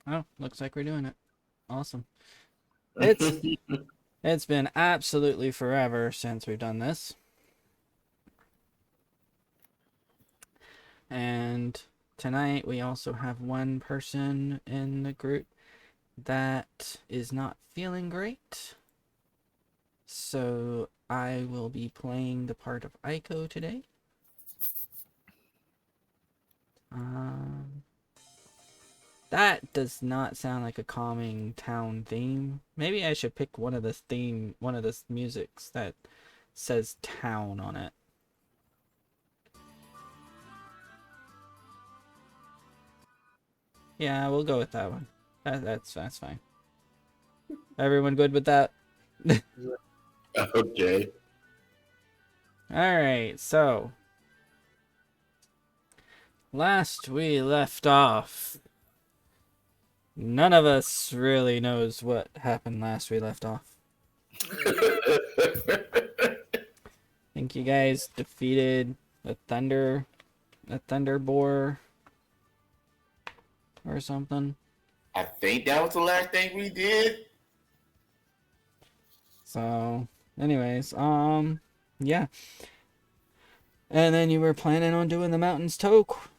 Oh, looks like we're doing it. Awesome. It's it's been absolutely forever since we've done this. And tonight we also have one person in the group that is not feeling great. So I will be playing the part of Aiko today. Um, that does not sound like a calming town theme. Maybe I should pick one of the musics that says town on it. Yeah, we'll go with that one. That's fine. Everyone good with that? Okay. All right. So last we left off, none of us really knows what happened last we left off. Think you guys defeated a thunder boar or something. I think that was the last thing we did. So, anyways, yeah. And then you were planning on doing the Mountains Toke,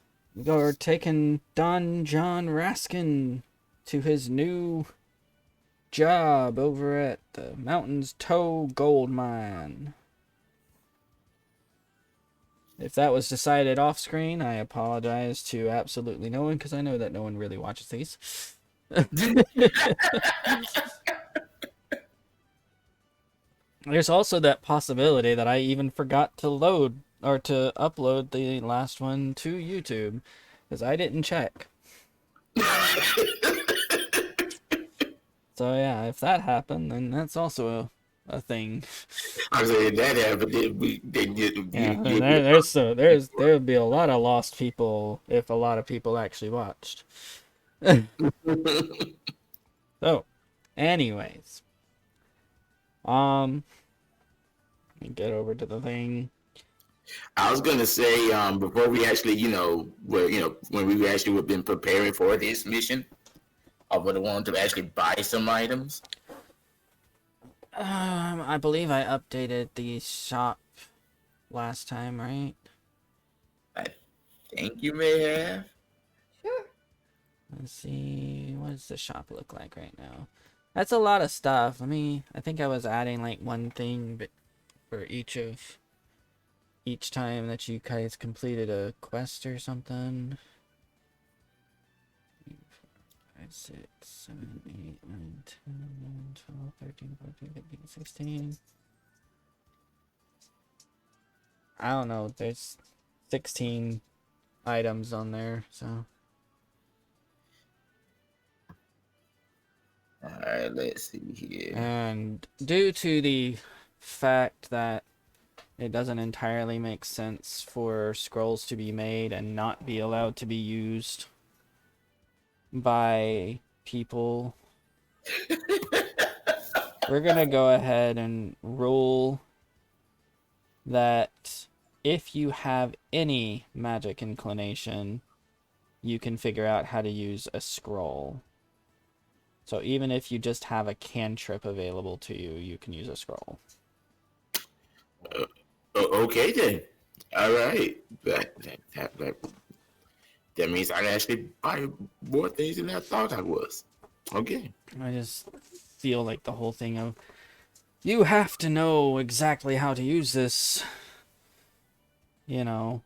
or taking Don John Raskin to his new job over at the Mountains Toe Gold Mine. If that was decided off screen, I apologize to absolutely no one because I know that no one really watches these. There's also that possibility that I even forgot to load or to upload the last one to YouTube because I didn't check. So yeah, if that happened, then that's also a thing. I said that happened. They did. Yeah, there'd be a lot of lost people if a lot of people actually watched. So, anyways, let me get over to the thing. I was gonna say, before we actually, when we actually have been preparing for this mission, I would have wanted to actually buy some items. I believe I updated the shop last time, right? I think you may have. Sure. Let's see, what does the shop look like right now? That's a lot of stuff. I think I was adding like one thing for each time that you guys completed a quest or something. 5, 6, 7, 8, 9, 10, 11, 12, 13, 14, 15, 16. I don't know. There's 16 items on there, so. All right, let's see here. And due to the fact that it doesn't entirely make sense for scrolls to be made and not be allowed to be used by people, we're gonna go ahead and rule that if you have any magic inclination, you can figure out how to use a scroll. So even if you just have a cantrip available to you, you can use a scroll. Okay then. All right. That means I can actually buy more things than I thought I was. Okay. I just feel like the whole thing of you have to know exactly how to use this, you know.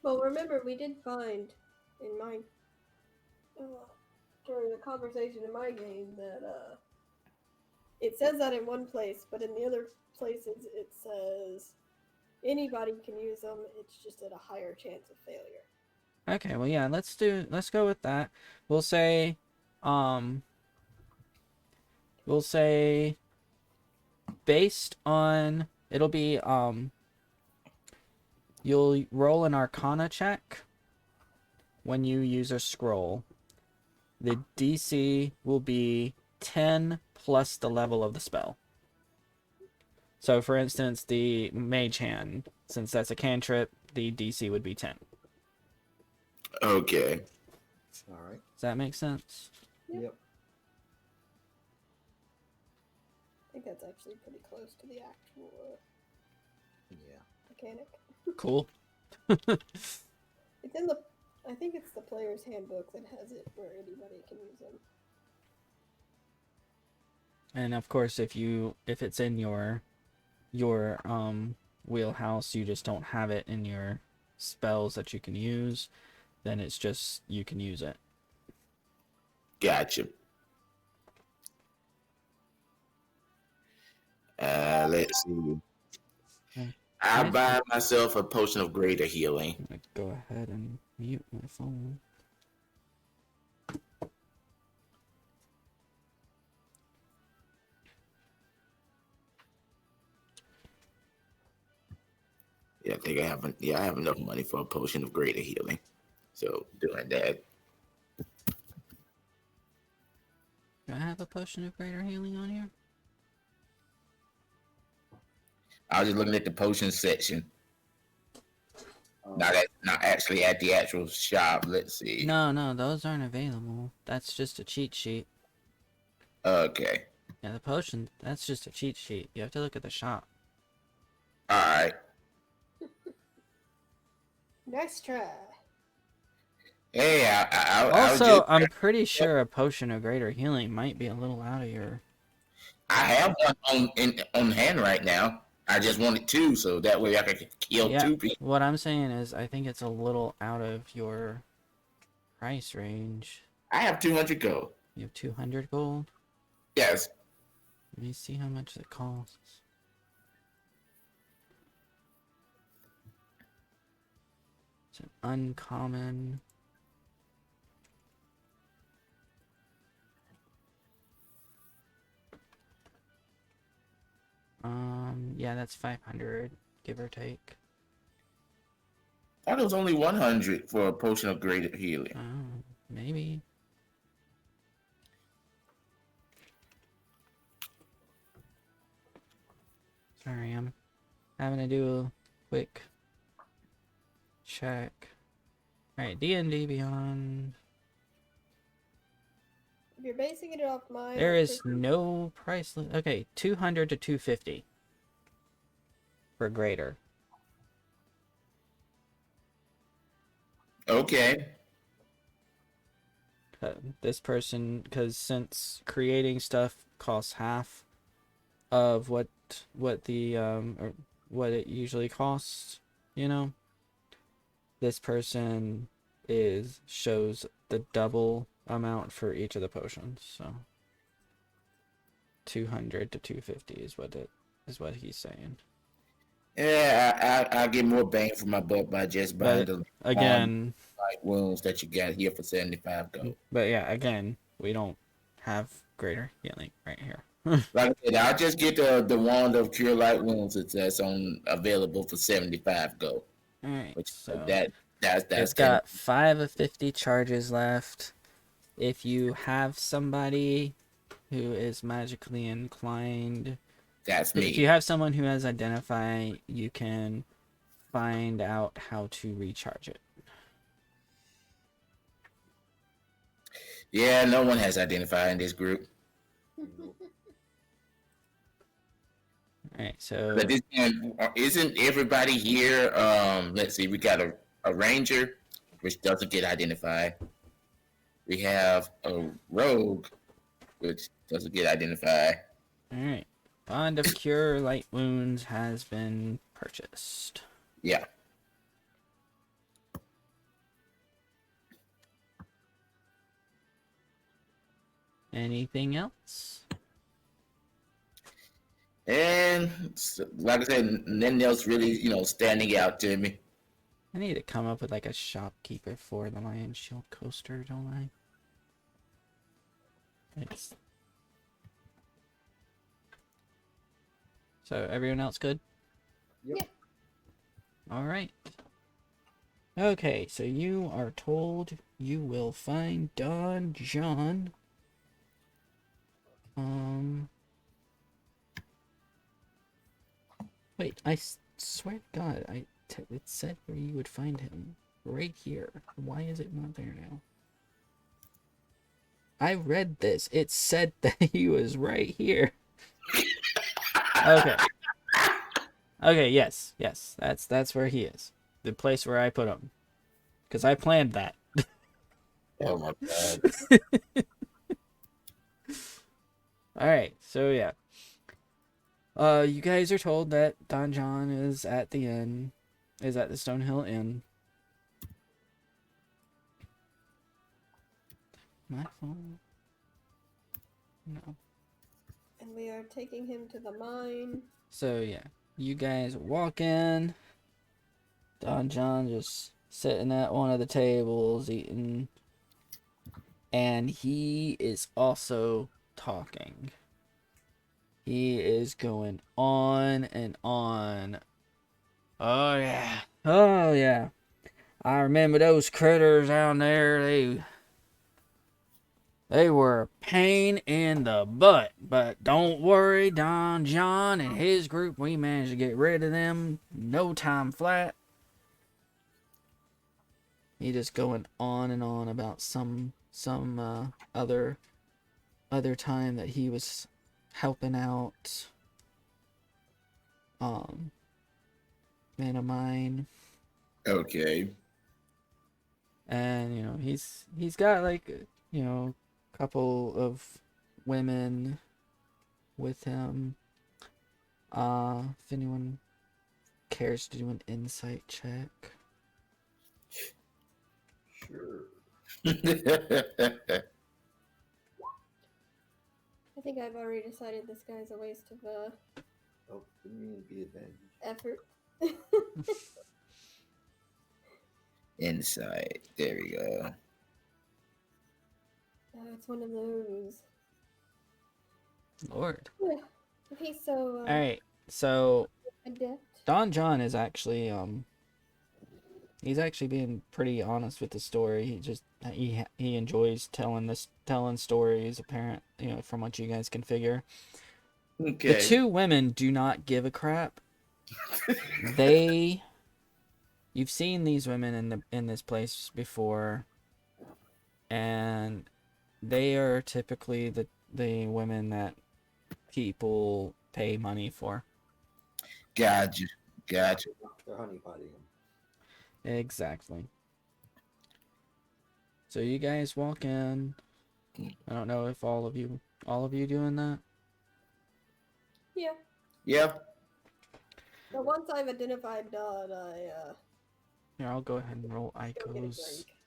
Well, remember, we did find in my uh, during the conversation in my game that it says that in one place, but in the other places it says anybody can use them. It's just at a higher chance of failure. Okay, well yeah, let's go with that. We'll say um we'll say based on it'll be you'll roll an arcana check when you use a scroll. The DC will be 10 plus the level of the spell. So for instance, the mage hand, since that's a cantrip, the DC would be 10. Okay. All right. Does that make sense? Yep. I think that's actually pretty close to the actual Yeah. mechanic. Cool. It's in the. I think it's the player's handbook that has it where anybody can use them. And of course, if it's in your wheelhouse, you just don't have it in your spells that you can use, then it's just you can use it. Gotcha. Let's see. Okay. I Nice. buy myself a potion of greater healing. I'm gonna go ahead and mute my phone. Yeah, I think I have. Yeah, I have enough money for a potion of greater healing. So doing that. Do I have a potion of greater healing on here? I was just looking at the potion section. Not actually at the actual shop. Let's see. No, those aren't available. That's just a cheat sheet. Okay. Yeah, the potion, that's just a cheat sheet. You have to look at the shop. All right. Nice try. Hey, I was Also, just, I'm pretty sure a potion of greater healing might be a little out of your... I have one on hand right now. I just wanted two, so that way I could kill Yeah, two people. what I'm saying is I think it's a little out of your price range. I have 200 gold. You have 200 gold? Yes. Let me see how much it costs. It's an uncommon. Yeah, that's 500, give or take. I thought it was only 100 for a potion of greater healing. Oh, maybe. Sorry, I'm having to do a quick check. Alright, D&D Beyond. If you're basing it off mine, There I'm is pretty- no price limit. Okay, 200 to 250 for greater. Okay. This person, because since creating stuff costs half of what the or what it usually costs, you know, this person shows the double amount for each of the potions. So 200 to 250 is what he's saying. Yeah, I get more bang for my buck by just buying But the again, light wounds that you got here for 75 gold. but yeah, again, we don't have greater healing right here. Like I said, I'll just get the wand of cure light wounds that's on available for 75 gold. All right, Which so that's it's kind got 5 of 50 charges left. If you have somebody who is magically inclined, that's if you me. have someone who has identify, you can find out how to recharge it. Yeah, no one has identified in this group. All right, so But this time, isn't everybody here? Let's see, we got a ranger, which doesn't get identified. We have a rogue, which doesn't get identified. all right, Bond of Cure Light Wounds has been purchased. Yeah. Anything else? And like I said, nothing else really, standing out to me. I need to come up with like a shopkeeper for the Lion Shield coaster, don't I? It's... So everyone else good? Yep. All right. Okay, so you are told you will find Don John. Wait, swear to God, it said where you would find him. Right here. Why is it not there now? I read this. It said that he was right here. Okay. Okay, yes. That's where he is. The place where I put him. Because I planned that. Oh my god. Alright, so yeah. You guys are told that Don John is at the inn. Is at the Stonehill Inn. My phone? No. And we are taking him to the mine. So yeah, you guys walk in. Don John just sitting at one of the tables eating, and he is also talking. He is going on and on. Oh yeah, oh yeah. I remember those critters down there. They were a pain in the butt, but don't worry, Don John and his group, we managed to get rid of them no time flat. He just going on and on about some other time that he was helping out man of mine, Okay. and you know he's got like couple of women with him. If anyone cares to do an insight check. Sure. I think I've already decided this guy's a waste of Oh, didn't mean to be advantage. effort. Insight. There we go. It's one of those. Lord. Okay, so Alright, so adept. Don John is actually he's actually being pretty honest with the story. He enjoys telling stories, apparent, from what you guys can figure. Okay. The two women do not give a crap. You've seen these women in this place before, and they are typically the women that people pay money for. Gotcha. They're honeypotting him. Exactly. So you guys walk in. I don't know if all of you doing that. Yeah. Yep. But once I've identified Dodd, Here, I'll go ahead and roll go get a Ico's. drink.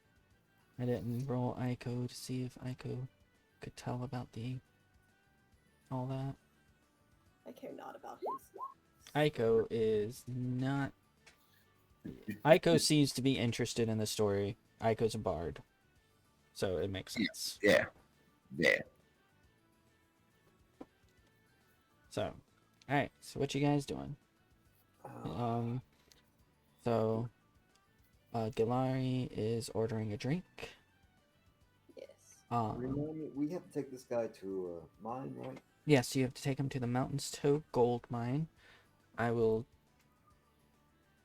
I didn't roll Ico to see if Ico could tell about all that. I care not about his. Ico is not. Ico seems to be interested in the story. Ico's a bard, so it makes sense. Yeah. Yeah. So, all right. So what you guys doing? Uh, So, Gilari is ordering a drink. Yes. remind me, we have to take this guy to a mine, right? Yes, you have to take him to the Mountains Toe Gold Mine. I will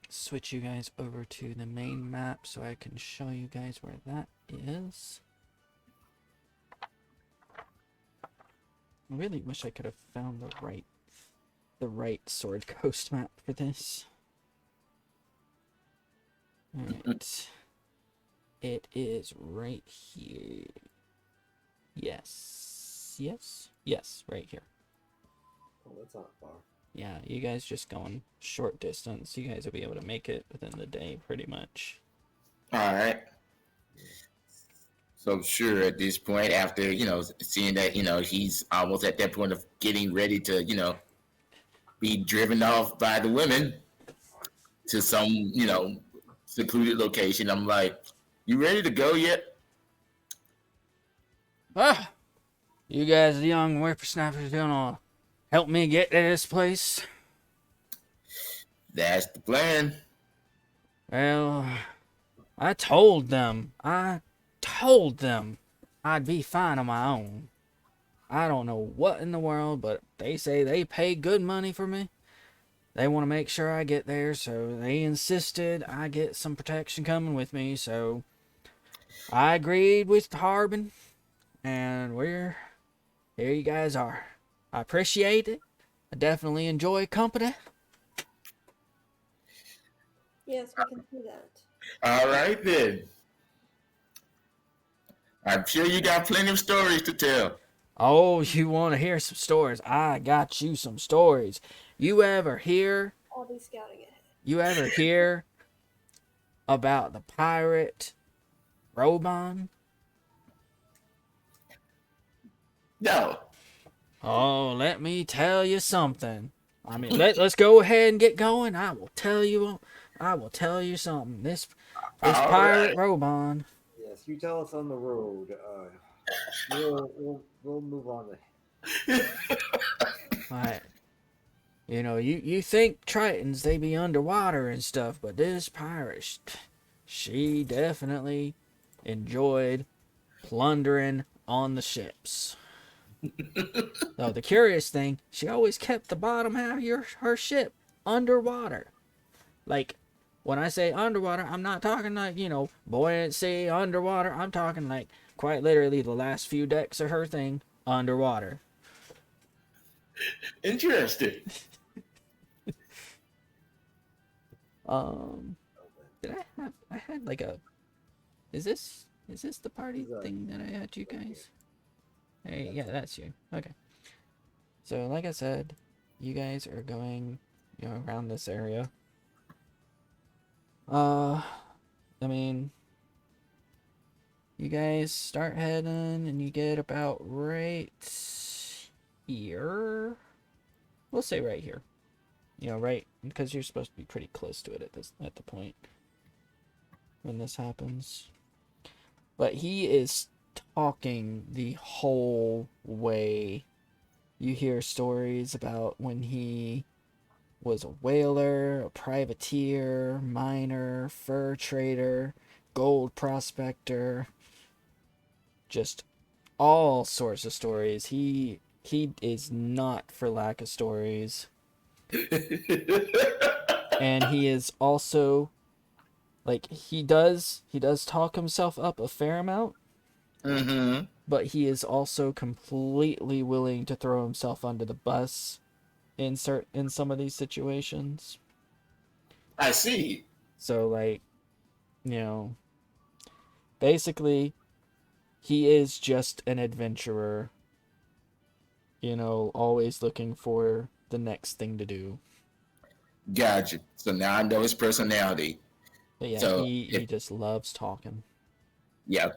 switch you guys over to the main map so I can show you guys where that is. I really wish I could have found the right Sword Coast map for this. Alright. It is right here. Yes, right here. Oh, that's not far. Yeah, you guys just going short distance. You guys will be able to make it within the day pretty much. All right. So sure, at this point, after seeing that he's almost at that point of getting ready to be driven off by the women to some secluded location, I'm like, "You ready to go yet?" Ah! You guys, the young whippersnappers, gonna help me get to this place? That's the plan. Well, I told them I'd be fine on my own. I don't know what in the world, but they say they pay good money for me. They want to make sure I get there, so they insisted I get some protection coming with me, so I agreed with Harbin, and here you guys are. I appreciate it. I definitely enjoy company. Yes, we can see that. All right then. I'm sure you got plenty of stories to tell. Oh, you want to hear some stories? I got you some stories. You ever hear I'll be scouting ahead. You ever hear about the pirate Robon? No. Oh, let me tell you something. I mean, let's go ahead and get going. I will tell you something. This All pirate right. Robon. Yes, you tell us on the road. We'll move on. Like, you think Tritons they be underwater and stuff, but this pirate, she definitely enjoyed plundering on the ships. Though the curious thing, she always kept the bottom half of her ship underwater. Like, when I say underwater, I'm not talking like, buoyancy underwater. I'm talking like quite literally the last few decks of her thing underwater. Interesting. I had like a, is this the party Is that- thing that I had you guys? Hey, yeah, that's you. Okay. So, like I said, you guys are going, around this area. I mean, you guys start heading and you get about right here. We'll say right here. Right, because you're supposed to be pretty close to it at the point when this happens. But he is talking the whole way. You hear stories about when he was a whaler, a privateer, miner, fur trader, gold prospector, just all sorts of stories. He is not for lack of stories. And he is also, like, he does talk himself up a fair amount. Mm-hmm. But he is also completely willing to throw himself under the bus in some of these situations. I see. So, like, basically, he is just an adventurer, always looking for the next thing to do. Gotcha. So now I know his personality. But yeah, So he just loves talking. Yeah.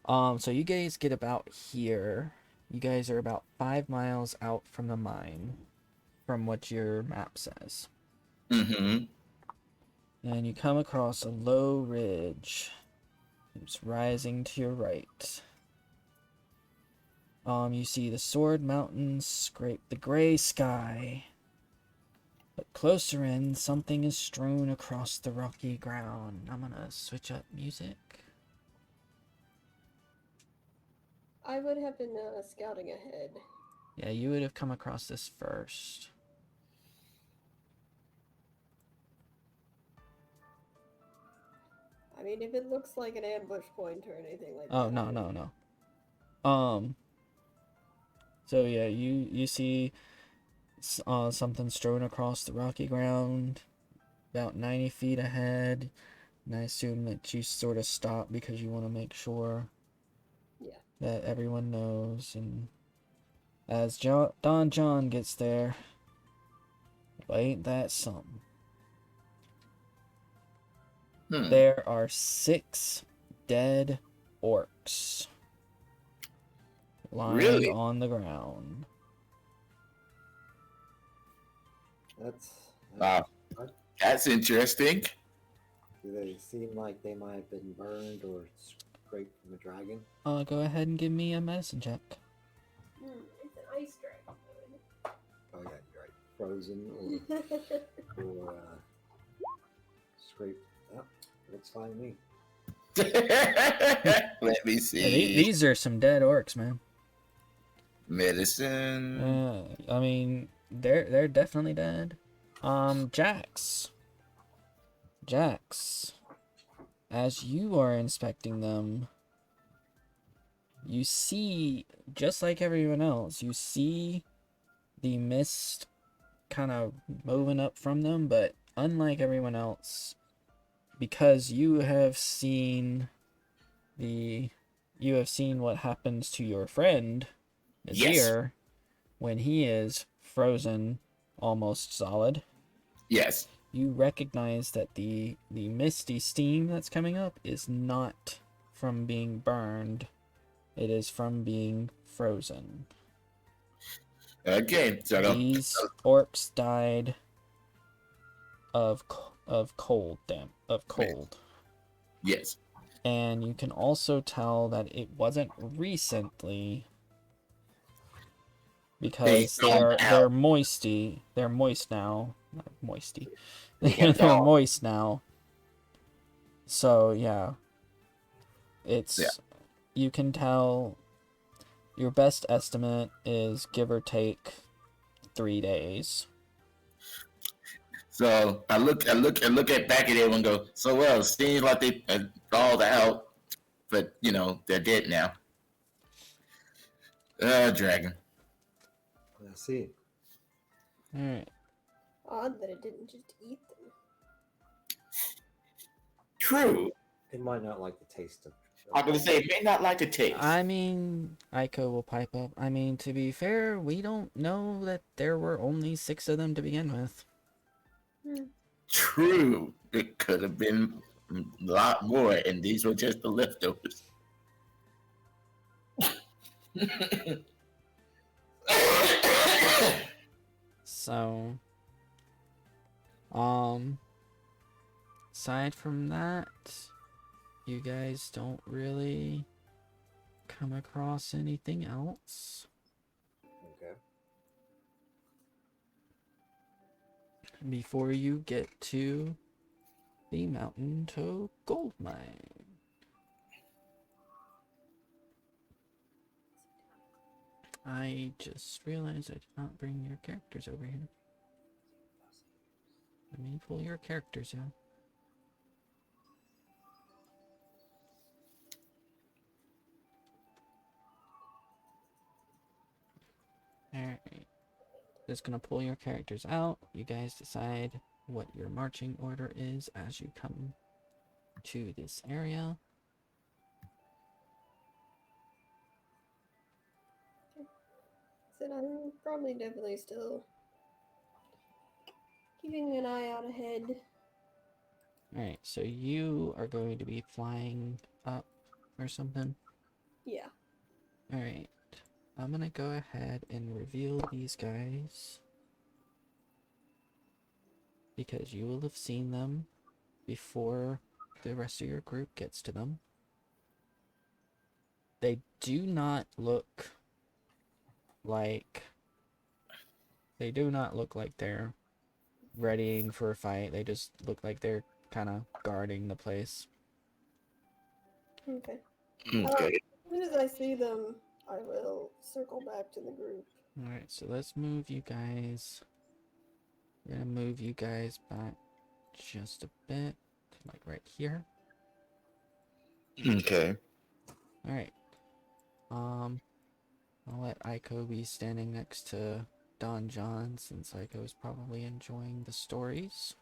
So you guys get about here. You guys are about 5 miles out from the mine, from what your map says. Mm-hmm. And you come across a low ridge. It's rising to your right. You see the Sword Mountains scrape the gray sky. But closer in, something is strewn across the rocky ground. I'm gonna switch up music. I would have been scouting ahead. Yeah, you would have come across this first. I mean, if it looks like an ambush point or anything like that. Oh, no. So yeah, you see something strewn across the rocky ground about 90 feet ahead, and I assume that you sort of stop because you want to make sure that everyone knows. And as Don John gets there, well, ain't that something? There are 6 dead orcs lying on the ground. That's interesting. Do they seem like they might have been burned or scraped from a dragon? Go ahead and give me a medicine check. It's an ice dragon. Oh yeah, you're right. Frozen or scraped. Oh, looks fine to me. Let me see. Yeah, these are some dead orcs, man. Medicine. I mean, they're definitely dead. Jax, as you are inspecting them, you see, just like everyone else, you see the mist kind of moving up from them, but unlike everyone else, because you have seen what happens to your friend Yes. Nazir when he is frozen almost solid. Yes. You recognize that the misty steam that's coming up is not from being burned, it is from being frozen. Okay. So These orcs died of cold. yes. And you can also tell that it wasn't recently, They because thawed they're out. moist now. Not moisty. They have They're thawed. moist now. So yeah. Yeah. It's you can tell your best estimate is give or take 3 days. So I look at back at everyone and go, so well, it seems like they thawed out, but they're dead now. Dragon. I see. Alright. Odd that it didn't just eat them. True. It might not like the taste of. I'm gonna say it may not like the taste. I mean, Aiko will pipe up. I mean, to be fair, we don't know that there were only 6 of them to begin with. True. It could have been a lot more, and these were just the leftovers. So, aside from that, you guys don't really come across anything else. Okay. Before you get to the Mountain Toe Gold Mine. I just realized I did not bring your characters over here. Let me pull your characters out. Alright. Just gonna pull your characters out. You guys decide what your marching order is as you come to this area. Said I'm probably definitely still keeping an eye out ahead. Alright, so you are going to be flying up or something? Yeah. Alright. I'm gonna go ahead and reveal these guys, because you will have seen them before the rest of your group gets to them. They do not look like they're readying for a fight. They just look like they're kind of guarding the place. Okay. Okay. As soon as I see them, I will circle back to the group. Alright, so let's move you guys. We're gonna move you guys back just a bit, like right here. Okay. Alright. I'll let Aiko be standing next to Don John, since Aiko is probably enjoying the stories.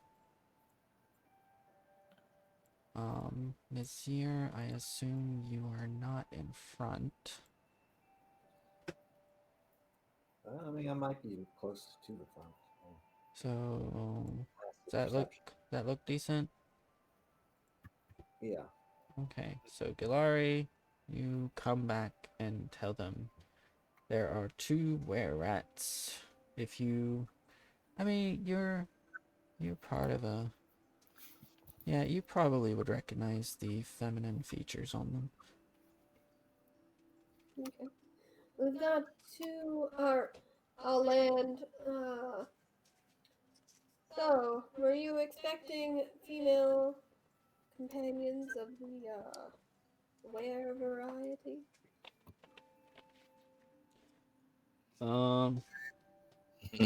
Nazir, I assume you are not in front. I mean, I might be close to the front. So That's does the that look decent? perception. Yeah. Okay, so Gilari, you come back and tell them there are 2 were-rats. If you, I mean, you're part of a, yeah, you probably would recognize the feminine features on them. Okay. We've got 2, I'll land, so, were you expecting female companions of the, were variety?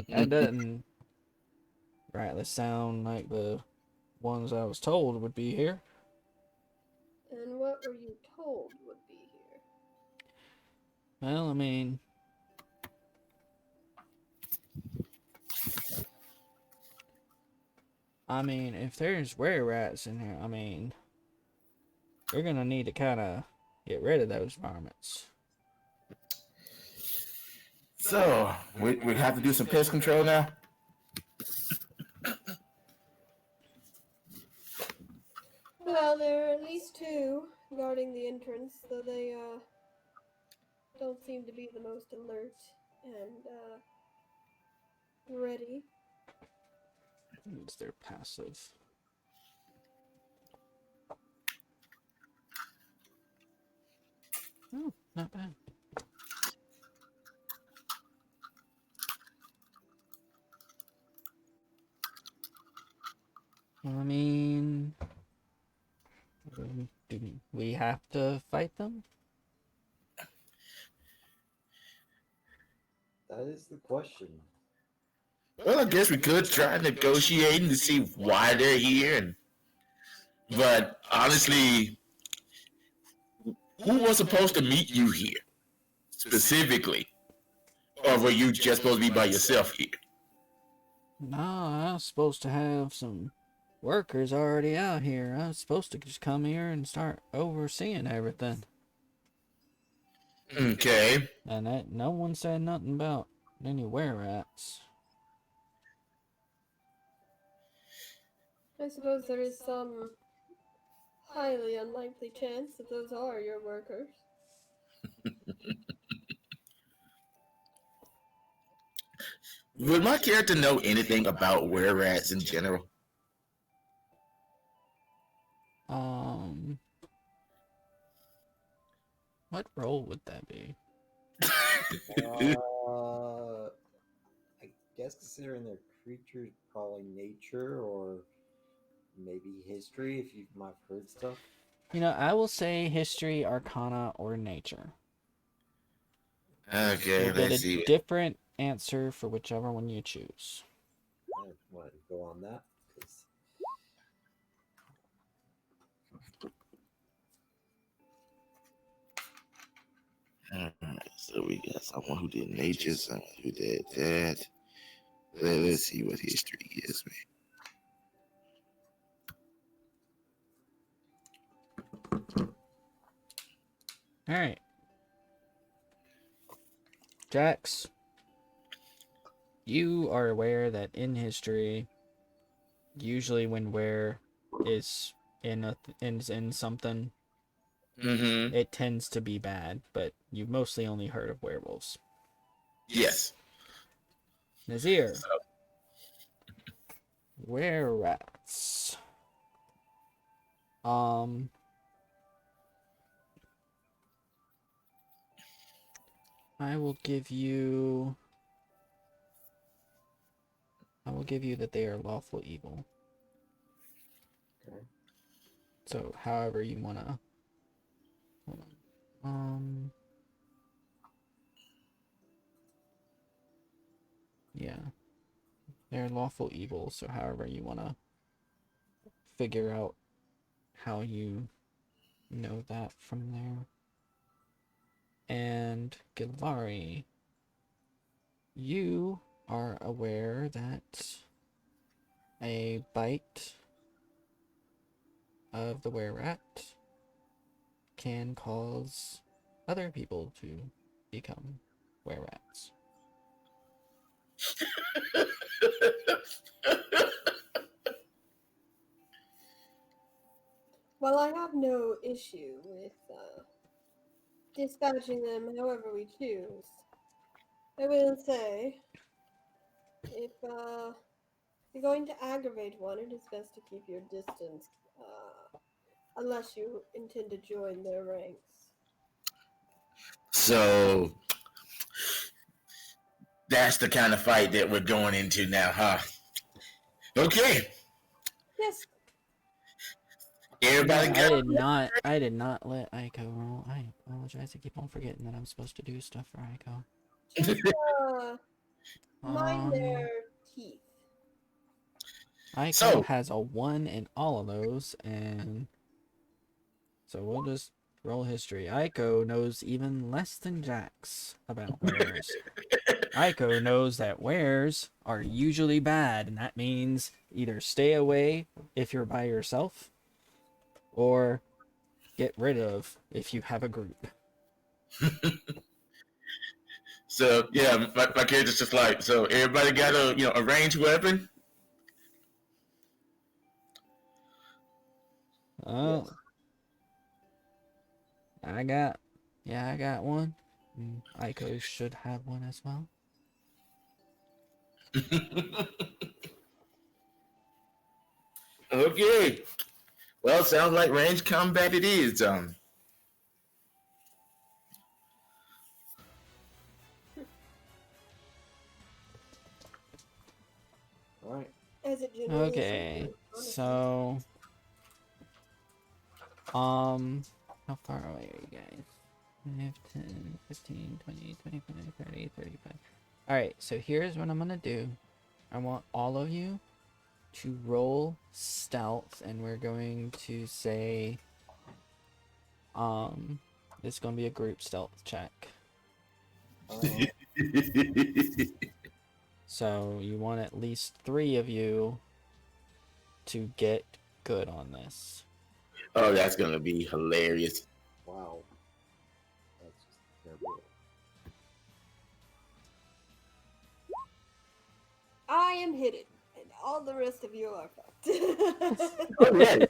That doesn't rightly sound like the ones I was told would be here. And what were you told would be here? Well, I mean, if there's were rats in here, you're gonna need to kind of get rid of those varmints. So we have to do some pest control now. Well, there are at least two guarding the entrance, though they don't seem to be the most alert and ready. It's their passive. Oh, not bad. I mean, do we have to fight them? That is the question. Well, I guess we could try negotiating to see why they're here, but honestly, who was supposed to meet you here specifically, or were you just supposed to be by yourself here? No, I was supposed to have some workers already out here. I was supposed to just come here and start overseeing everything. Okay. And that no one said nothing about any were-rats. I suppose there is some highly unlikely chance that those are your workers. Would my character know anything about were rats in general? What role would that be? I guess considering they're creatures, probably nature or maybe history. If you might have heard stuff. You know, I will say history, arcana, or nature. Okay, You'll get let's a see. different answer for whichever one you choose. I want to go on that. 'Cause Alright, so we got someone who did nature, someone who did that. Let's see what history gives me. Alright. Jax, you are aware that in history, usually when where is in something, Mm-hmm. it tends to be bad, but you've mostly only heard of werewolves. Yes. Nazir. Were-rats. I will give you that they are lawful evil. Okay. So, however you wanna. Hold on. Yeah. They're lawful evil, so however you wanna figure out how you know that from there. And Gilvari, you are aware that a bite of the were-rat can cause other people to become were-rats. While I have no issue with dispatching them however we choose, I will say, if you're going to aggravate one, it is best to keep your distance, unless you intend to join their ranks. So that's the kind of fight that we're going into now, huh? Okay. Yes. Everybody got I did not let Aiko roll. I apologize. I keep on forgetting that I'm supposed to do stuff for Aiko. Just, mind their teeth. Aiko has a 1 in all of those, and so we'll Roll history. Aiko knows even less than Jax about wares. Aiko knows that wares are usually bad, and that means either stay away if you're by yourself, or get rid of if you have a group. So yeah, my character's just like, so everybody got a ranged weapon. Oh, I got one. Aiko should have one as well. Okay. Well, sounds like range combat it is. All right. As it generally Okay, is, honestly. so how far away are you guys? 5, 10, 15, 20, 25, 30, 35. Alright, so here's what I'm gonna do. I want all of you to roll stealth, and we're going to say it's gonna be a group stealth check. So you want at least 3 of you to get good on this. Oh, that's gonna be hilarious. Wow. That's just terrible. I am hidden, and all the rest of you are fucked. Oh, yeah.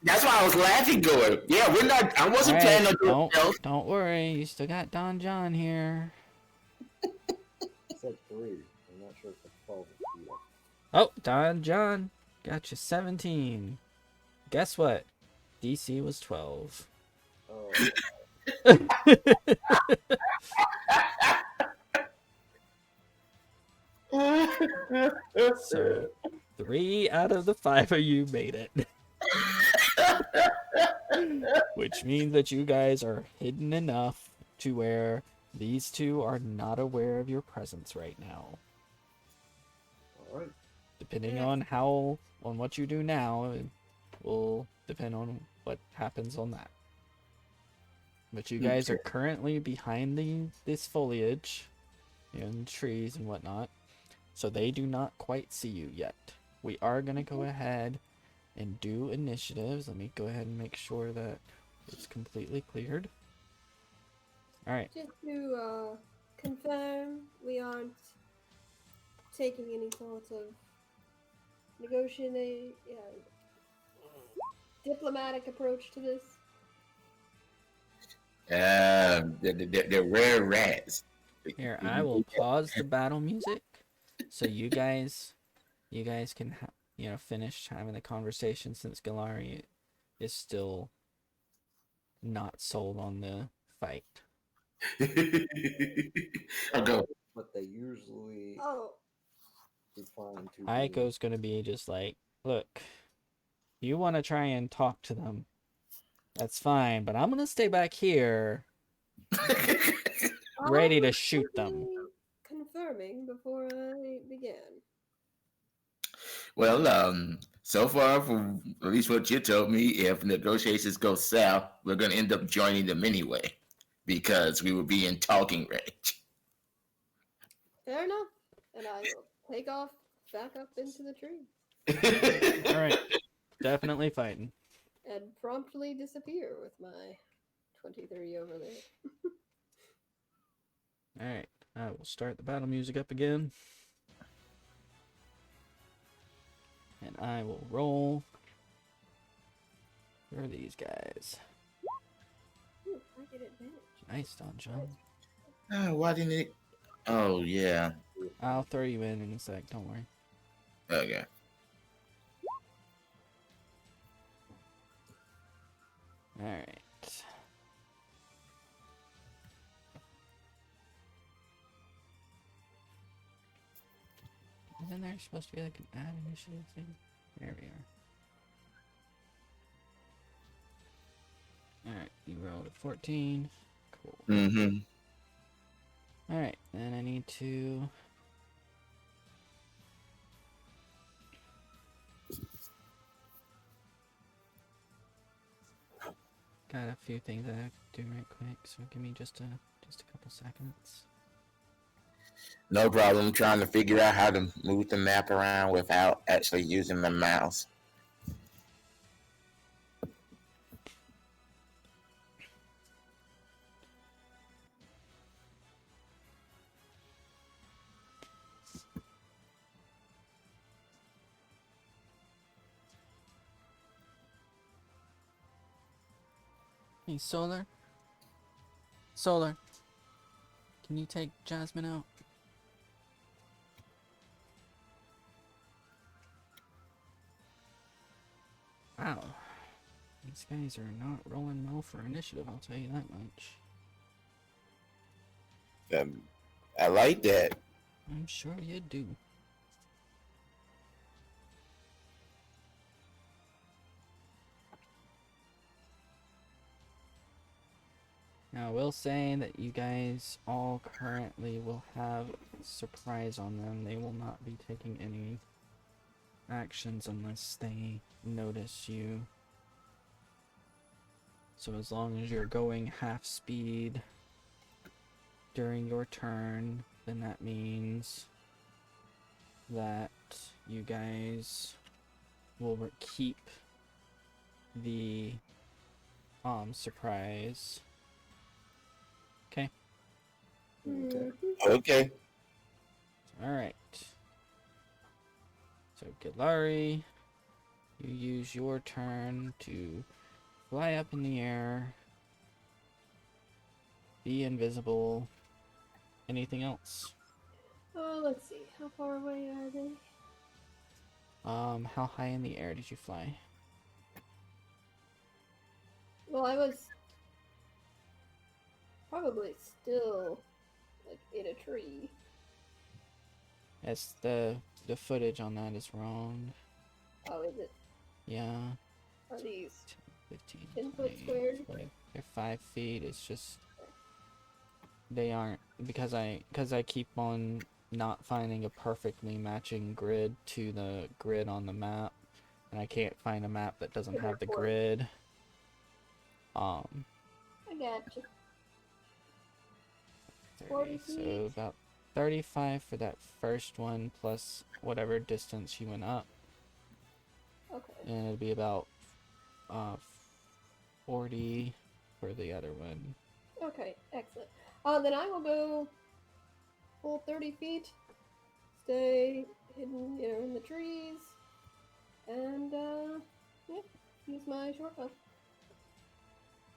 That's why I was laughing, going, yeah, we're not. I wasn't Alright, planning on doing stealth. don't worry, you still got Don John here. I said 3. I'm not sure if the 12 is beat up. Oh, Don John got you 17. Guess what? DC was 12. Oh, So 3 out of the 5 of you made it. Which means that you guys are hidden enough to where these 2 are not aware of your presence right now. all right. Depending on what you do now, it will depend on what happens on that. But you guys are currently behind this foliage and trees and whatnot, so they do not quite see you yet. We are gonna go ahead and do initiatives. Let me go ahead and make sure that it's completely cleared. All right. Just to confirm, we aren't taking any sort of diplomatic approach to this. They're rare rats. Here, I will pause the battle music so you guys can finish having the conversation, since Galari is still not sold on the fight. I'll go. But they usually Oh, decline to. Aiko's gonna be just like, look, you want to try and talk to them, that's fine, but I'm gonna stay back here ready I to was shoot them. simply confirming before I began. Well, so far, from at least what you told me, if negotiations go south, we're going to end up joining them anyway, because we will be in talking range. Fair enough. And I will take off back up into the tree All right, definitely fighting. and promptly disappear with my 23 over there. All right, I will start the battle music up again, and I will roll for these guys. Ooh, I get advantage. Nice, Don John. Oh, why didn't it? Oh, yeah. I'll throw you in a sec. Don't worry. Okay. All right. Isn't there supposed to be like an add initiative thing? There we are. Alright, you rolled a 14. Cool. Mm-hmm. Alright, then I need to... got a few things I have to do right quick, so give me just a couple seconds. No problem. I'm trying to figure out how to move the map around without actually using the mouse. Hey, Solar. Solar. Can you take Jasmine out? Wow. These guys are not rolling well for initiative, I'll tell you that much. I like that. I'm sure you do. Now, I will say that you guys all currently will have surprise on them. They will not be taking any actions unless they notice you. So as long as you're going half speed during your turn, then that means that you guys will keep the surprise. Okay. Okay. Okay. Alright. So Gilari, you use your turn to fly up in the air, be invisible. Anything else? Let's see. How far away are they? How high in the air did you fly? Well, I was probably still like in a tree. Yes, the footage on that is wrong. Oh, is it? Yeah. Are these 15, 10 foot 20, squares? 20. They're 5 feet. It's just they aren't because I keep on not finding a perfectly matching grid to the grid on the map, and I can't find a map that doesn't have the grid. I got you. 40 30, so feet. about 35 for that first one plus whatever distance you went up, Okay. and it'll be about 40 for the other one. Okay, excellent. Then I will go full 30 feet, stay hidden, in the trees, and, yeah, use my short bow.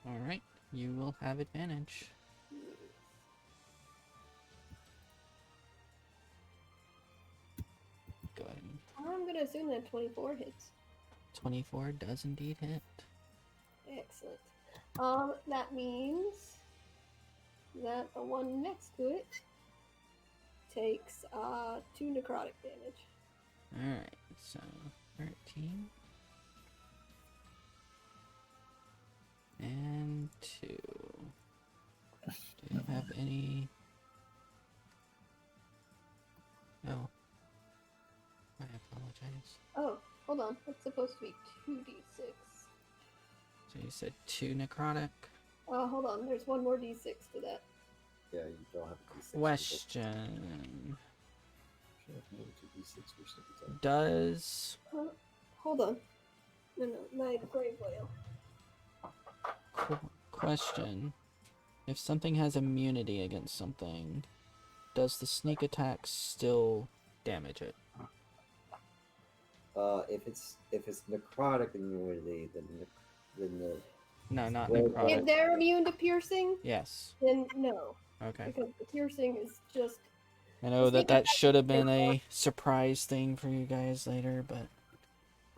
Alright, you will have advantage. Go ahead. I'm gonna assume that 24 hits. 24 does indeed hit. Excellent. That means that the one next to it takes 2 necrotic damage. Alright, so 13 and 2. Do you have any? No. I apologize. Oh, hold on. That's supposed to be 2d6. So you said 2 necrotic? Hold on. There's one more d6 to that. Yeah, you don't have a D6. Question. Should have moved to D6 for sneak attack. Does Hold on. No, my grave whale. question. If something has immunity against something, does the sneak attack still damage it? If it's necrotic immunity, then the No, not Well, If necrotic. they're immune to piercing, Yes. then no. Okay. Because the piercing is just. I know sneak that attack should have is been more- a surprise thing for you guys later, but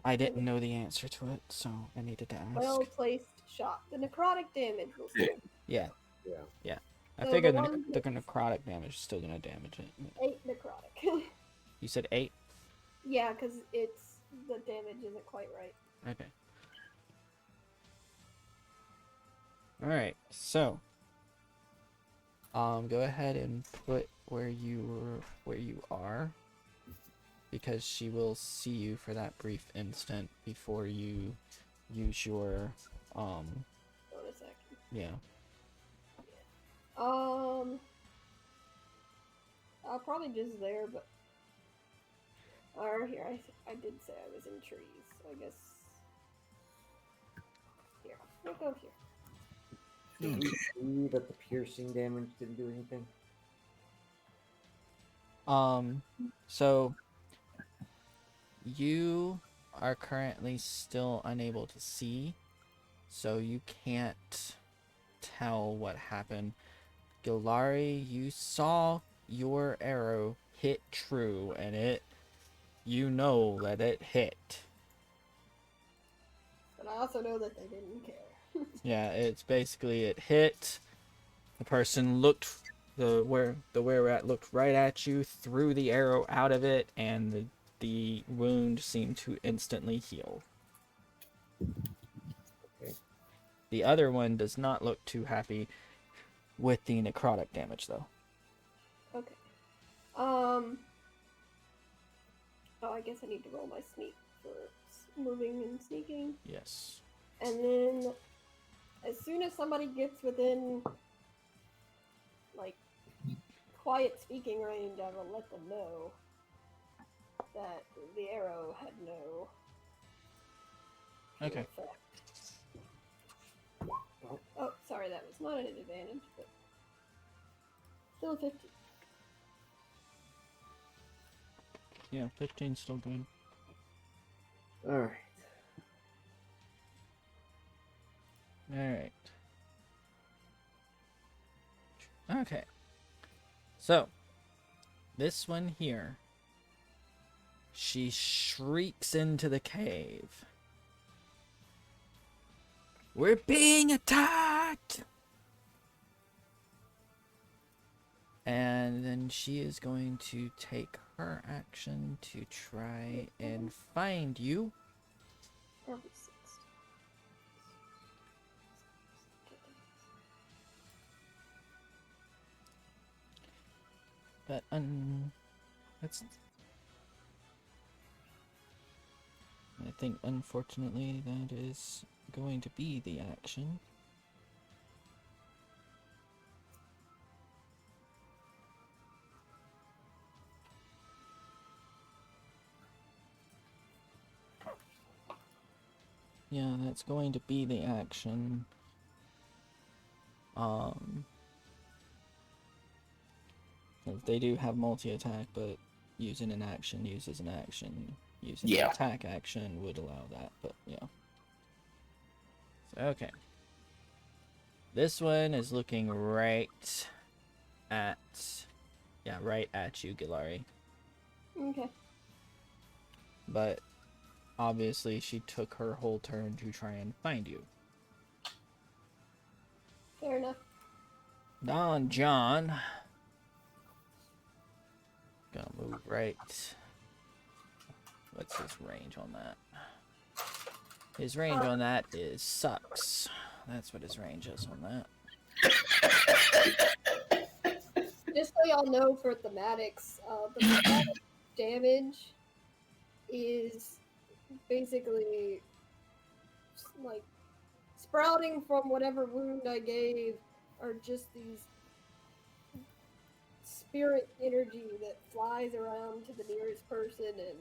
I didn't know the answer to it, so I needed to ask. well placed shot. The necrotic damage will Yeah. still Yeah, yeah. I So figured the the, one the necrotic damage is still gonna damage it. 8 necrotic. You said 8? Yeah, because it's the damage isn't quite right. Okay. Alright, so go ahead and put where you are, because she will see you for that brief instant before you use your Bonus Yeah. I'll probably just there, but or here I did say I was in trees, so I guess here we'll go here. Did we see that the piercing damage didn't do anything? So you are currently still unable to see, so you can't tell what happened. Gilari, you saw your arrow hit true, and you know that it hit. But I also know that they didn't care. Yeah, it's basically it hit. The person looked the were-rat looked right at you, threw the arrow out of it, and the wound seemed to instantly heal. Okay. The other one does not look too happy with the necrotic damage, though. Okay. Oh, I guess I need to roll my sneak for moving and sneaking. Yes. And then, as soon as somebody gets within, like, quiet speaking range, I will let them know that the arrow had no Okay. effect. Oh, sorry, that was not an advantage, but still a 15. Yeah, 15's still good. Alright. Alright. Okay. So, this one here, she shrieks into the cave. We're being attacked! And then she is going to take her action to try and find you. Probably 6. But that's. I think unfortunately that is going to be the action. Yeah, that's going to be the action. They do have multi-attack, but using an action uses an action. Using an Yeah. attack action would allow that, but yeah. So, okay. This one is looking right at you, Gilari. Okay. But obviously she took her whole turn to try and find you. Fair enough. Don John. Gonna move right. What's his range on that? His range on that is sucks. That's what his range is on that. Just so y'all know for thematics, the thematic damage is basically like sprouting from whatever wound I gave are just these spirit energy that flies around to the nearest person and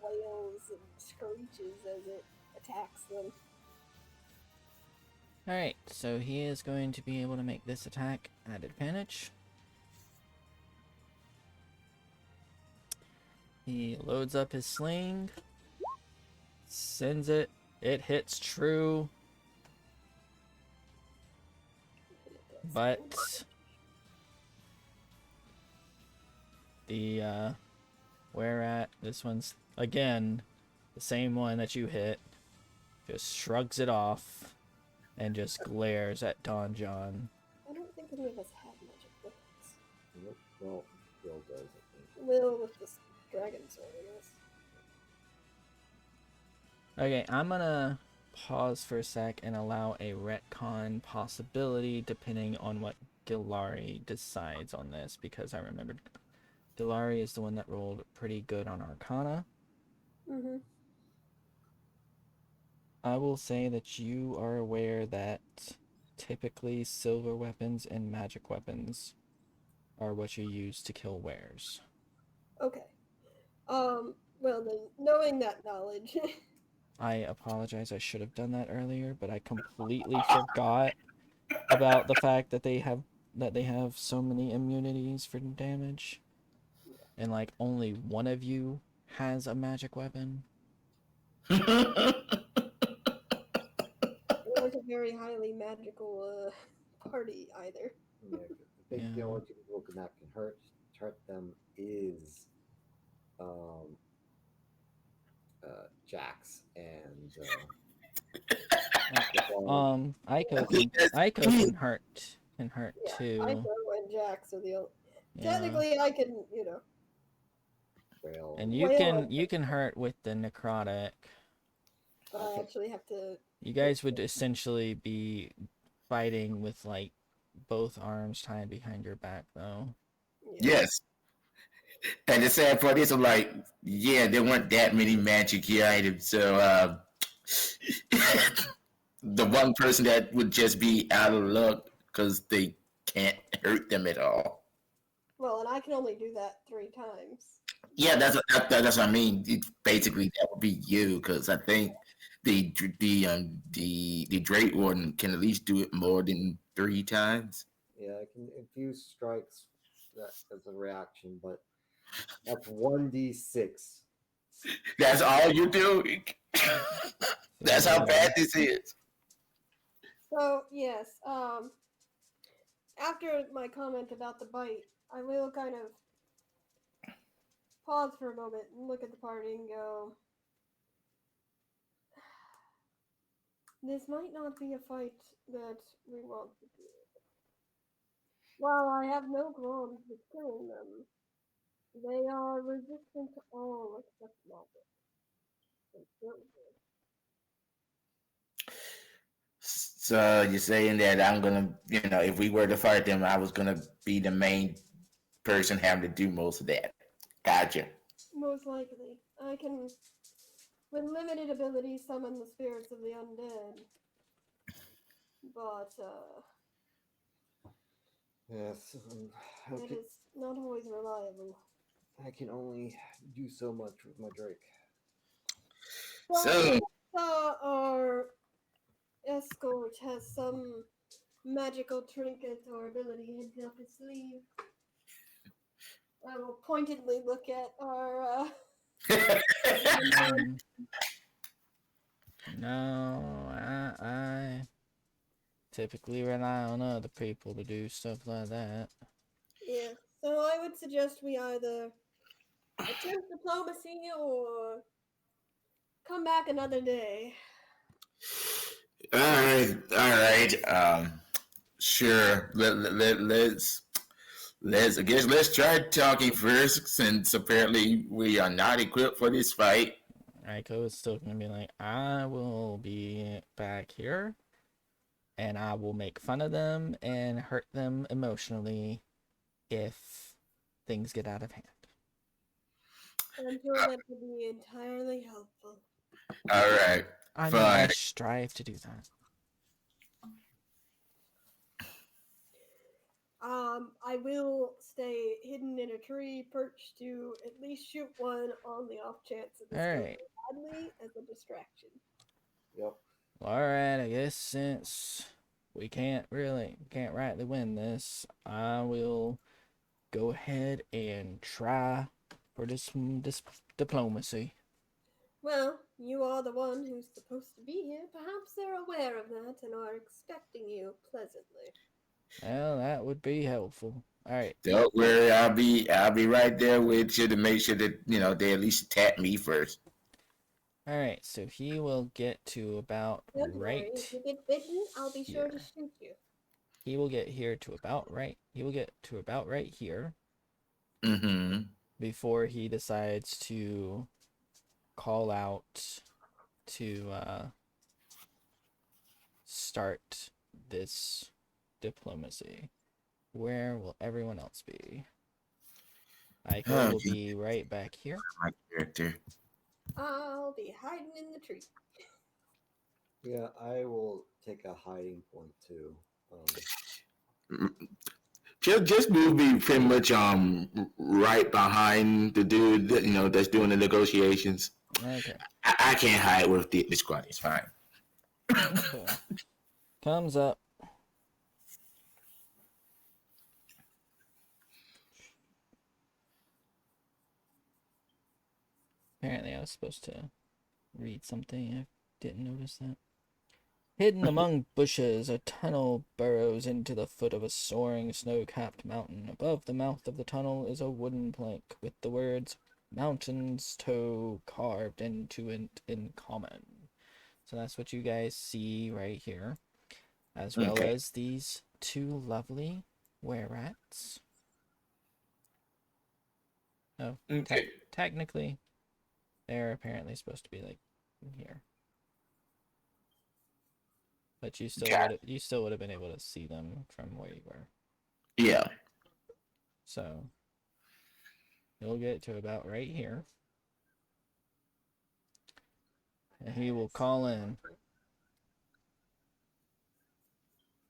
wails and screeches as it attacks them. Alright, so he is going to be able to make this attack at advantage. He loads up his sling, sends it, it hits true, but the where this one's again the same one that you hit, just shrugs it off and just glares at Don John. I don't think any of us have magic weapons. Nope. Well, Bill does, I think. Will with this dragon sword, I guess. Okay, I'm gonna pause for a sec and allow a retcon possibility depending on what Gilari decides on this, because I remembered Gilari is the one that rolled pretty good on Arcana. Mm-hmm. I will say that you are aware that typically silver weapons and magic weapons are what you use to kill wares. Okay. Well then, knowing that knowledge, I apologize, I should have done that earlier, but I completely forgot about the fact that they have so many immunities for damage. And like only one of you has a magic weapon. we aren't a very highly magical party either. Yeah, 'cause I think the Yeah. only two people that can hurt them is um, Jax and Aiko Yes. can hurt Yeah, too. Ico and Jax are the only. Yeah. Technically, I can, you know. Trail. And Well, you can hurt with the necrotic. But I actually have to. You guys would essentially be fighting with like both arms tied behind your back though. Yeah. Yes. And the sad part is, I'm like, yeah, there weren't that many magic gear items. So the one person that would just be out of luck because they can't hurt them at all. Well, and I can only do that 3 times. Yeah, that's what I mean. Basically, that would be you because I think the Drake Warden can at least do it more than 3 times. Yeah, I can infuse strikes as a reaction, but that's 1d6. That's all you do. That's how bad this is. So yes, after my comment about the bite, I will kind of pause for a moment and look at the party and go, this might not be a fight that we want to do. While I have no qualms with killing them, they are resistant to all except magic. So you're saying that I'm gonna, if we were to fight them, I was gonna be the main person having to do most of that. Gotcha. Most likely. I can, with limited ability, summon the spirits of the undead. But, Yes, it is not always reliable. I can only do so much with my Drake. So Our escort has some magical trinket or ability hidden up his sleeve. I will pointedly look at our, No, I typically rely on other people to do stuff like that. yeah. So I would suggest we either attempt diplomacy or come back another day. all right. Sure. Let's try talking first, since apparently we are not equipped for this fight. Aiko is still gonna be like, I will be back here, and I will make fun of them and hurt them emotionally if things get out of hand. I'm sure that would be entirely helpful. All right. I mean, I Fine. strive to do that. I will stay hidden in a tree, perched to at least shoot one on the off chance of this All going right. badly as a distraction. Yep. Alright, I guess since we can't rightly win this, I will go ahead and try for this diplomacy. Well, you are the one who's supposed to be here. Perhaps they're aware of that and are expecting you pleasantly. Well, that would be helpful. Alright, Don't worry, I'll be right there with you to make sure that they at least attack me first. alright, so he will get to about Don't worry, if you get bitten, I'll be sure to shoot you. He will get here to about right. He will get to about right here Mm-hmm. before he decides to call out to start this diplomacy. Where will everyone else be? Aiko will be right back here. My character. I'll be hiding in the tree. Yeah, I will take a hiding point too. Just move me pretty much right behind the dude that, that's doing the negotiations. Okay. I can't hide with the squad. It's fine. Okay. Comes up. Apparently, I was supposed to read something. I didn't notice that. Hidden among bushes, a tunnel burrows into the foot of a soaring, snow-capped mountain. Above the mouth of the tunnel is a wooden plank with the words "Mountain's Toe" carved into it in common. So that's what you guys see right here, as well Okay. as these two lovely were-rats. Oh, Okay. technically, they're apparently supposed to be like here. But you still would have been able to see them from where you were. Yeah. So you'll get to about right here. And he will call in.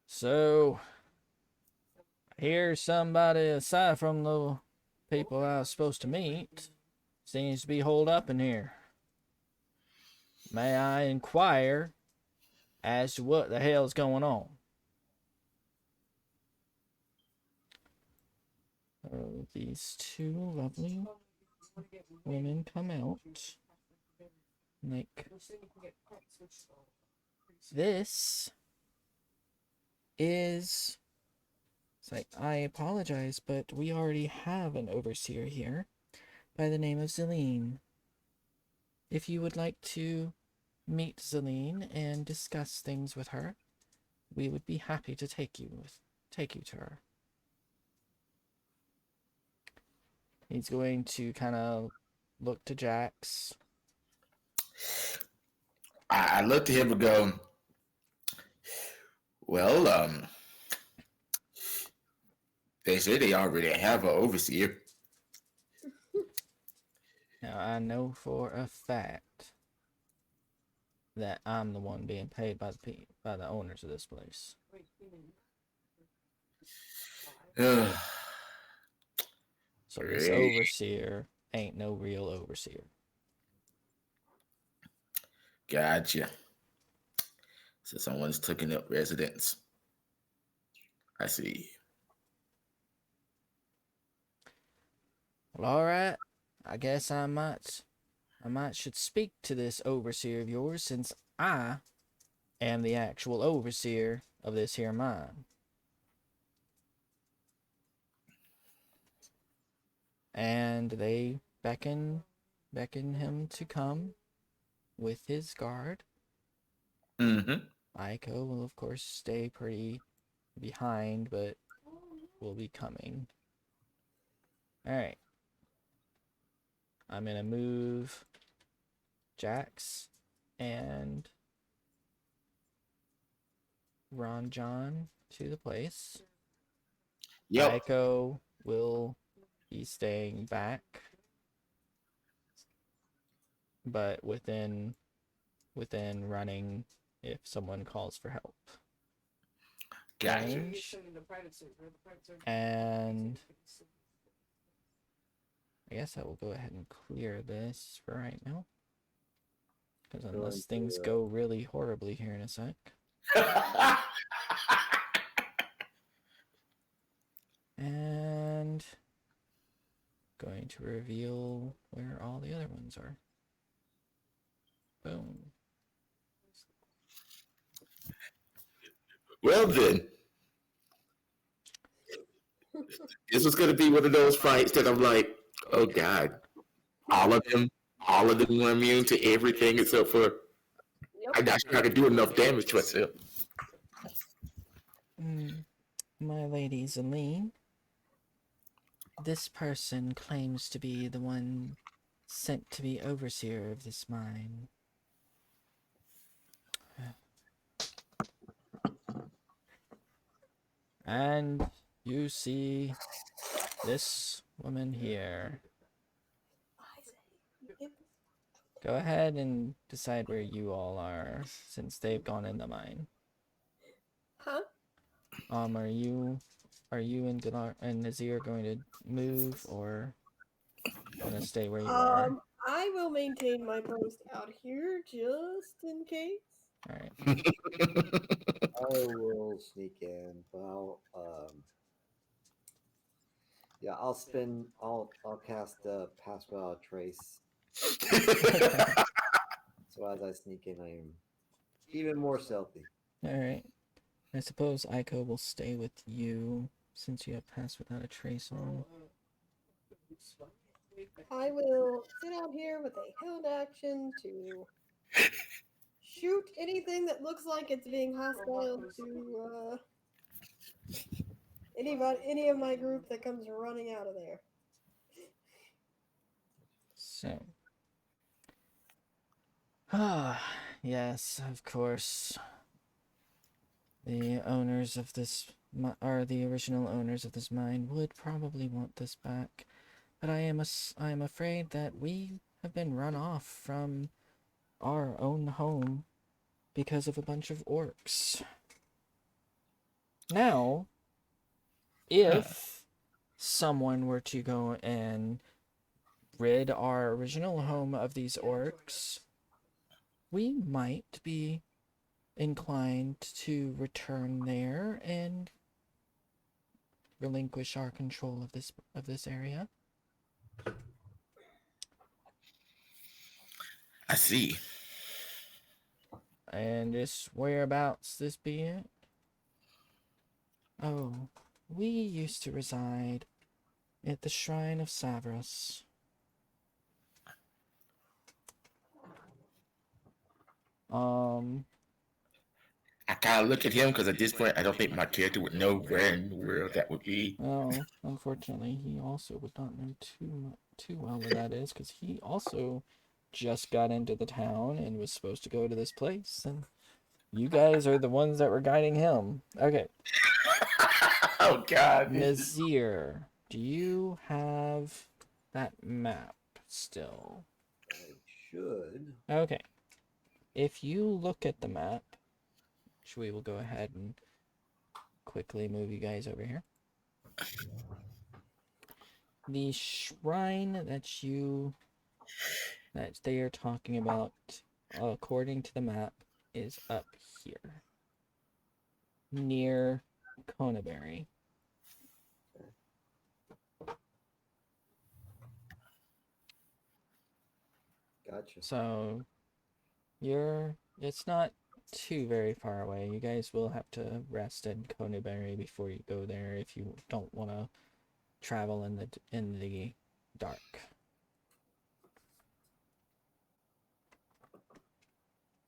So here's somebody aside from the people I was supposed to meet. Seems to be holed up in here. May I inquire as to what the hell's going on? These two lovely women come out. Like, this is... It's like, I apologize, but we already have an overseer here by the name of Zelene. If you would like to meet Zelene and discuss things with her, we would be happy to take you to her. He's going to kind of look to Jax. I looked at him and go, well, they say they already have an overseer. Now, I know for a fact that I'm the one being paid by the owners of this place. So this Great. overseer ain't no real overseer. Gotcha. So someone's taking up residence. I see. Well, all right. I guess I might should speak to this overseer of yours, since I am the actual overseer of this here mine. And they beckon him to come with his guard. Mm-hmm. Aiko will, of course, stay pretty behind, but will be coming. Alright. I'm gonna move Jax and Ron John to the place. Yep. Aiko will be staying back, but within running if someone calls for help. Gotcha. Range. And I guess I will go ahead and clear this for right now. Because unless things go really horribly here in a sec. And going to reveal where all the other ones are. Boom. Well then, this was going to be one of those fights that I'm like, oh god, all of them were immune to everything except for I'm not sure I can do enough damage to myself. My lady Zelene, this person claims to be the one sent to be overseer of this mine. And you see this woman here. Go ahead and decide where you all are, since they've gone in the mine. Huh? Are you and Galar and Nazir going to move or gonna stay where you are? I will maintain my post out here just in case. All right. I will sneak in, but I'll cast pass without a trace. Okay. So as I sneak in, I am even more stealthy. All right. I suppose Aiko will stay with you since you have Pass Without a Trace on. I will sit out here with a held action to shoot anything that looks like it's being hostile to any of my group that comes running out of there. So. Ah, yes, of course. The owners of this, or the original owners of this mine, would probably want this back, but I am afraid that we have been run off from our own home because of a bunch of orcs. Now, if someone were to go and rid our original home of these orcs, we might be inclined to return there and relinquish our control of this area. I see. And just whereabouts this be it? Oh, we used to reside at the Shrine of Savras. I kind of look at him because at this point, I don't think my character would know where in the world that would be. Well, unfortunately, he also would not know too well where that is, because he also just got into the town and was supposed to go to this place, and you guys are the ones that were guiding him. Okay. Oh, God. Nazir, do you have that map still? I should. Okay. If you look at the map, which we will go ahead and quickly move you guys over here. The shrine that they are talking about, according to the map, is up here. Near Conaberry. Gotcha. So it's not too very far away. You guys will have to rest in Conaberry before you go there if you don't want to travel in the dark.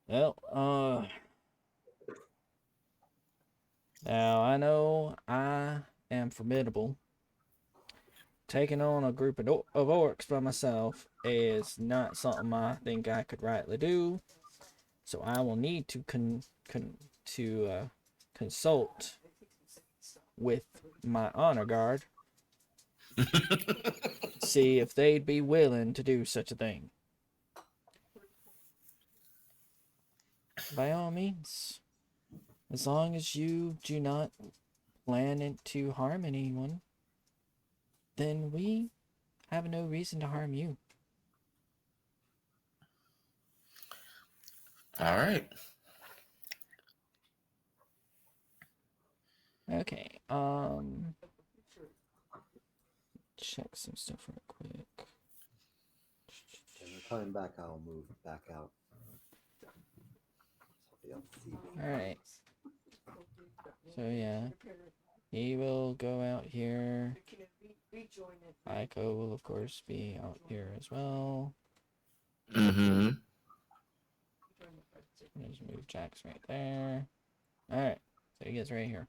Well, now I know I am formidable. Taking on a group of orcs by myself is not something I think I could rightly do. So I will need to consult with my honor guard, see if they'd be willing to do such a thing. By all means, as long as you do not plan to harm anyone, then we have no reason to harm you. All right. Okay, check some stuff real quick. When we're coming back, I'll move back out. So they'll see me. Alright. So yeah, he will go out here. Aiko will of course be out here as well. Mm-hmm. Just move Jax right there. Alright, so he gets right here.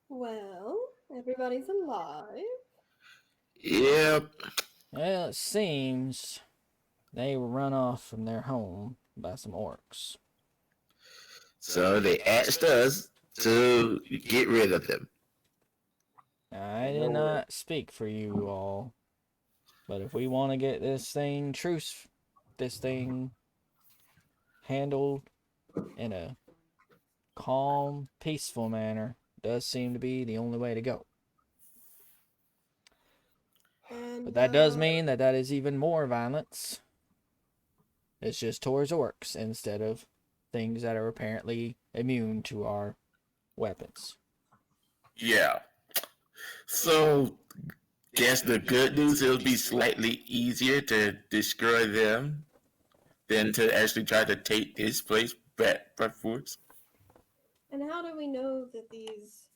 Well, everybody's alive. Yep. Well, it seems they were run off from their home by some orcs. So they asked us to get rid of them. I did not speak for you all, but if we want to get this thing handled in a calm, peaceful manner does seem to be the only way to go. And But that does mean that that is even more violence. It's just towards orcs instead of things that are apparently immune to our weapons. Yeah. So, guess the good news, it'll be slightly easier to destroy them than to actually try to take this place back by force. And how do we know that these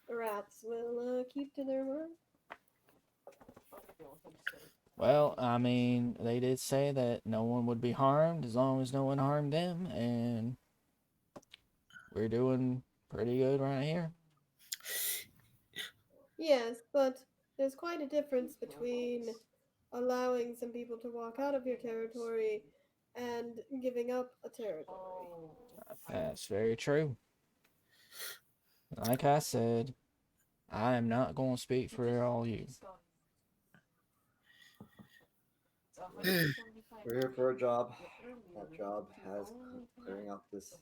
rats will keep to their word? Well, I mean, they did say that no one would be harmed as long as no one harmed them, and we're doing pretty good right here. Yes, but there's quite a difference between allowing some people to walk out of your territory and giving up a territory. That's very true. Like I said, I am not going to speak for all you. We're here for a job. That job has clearing out this,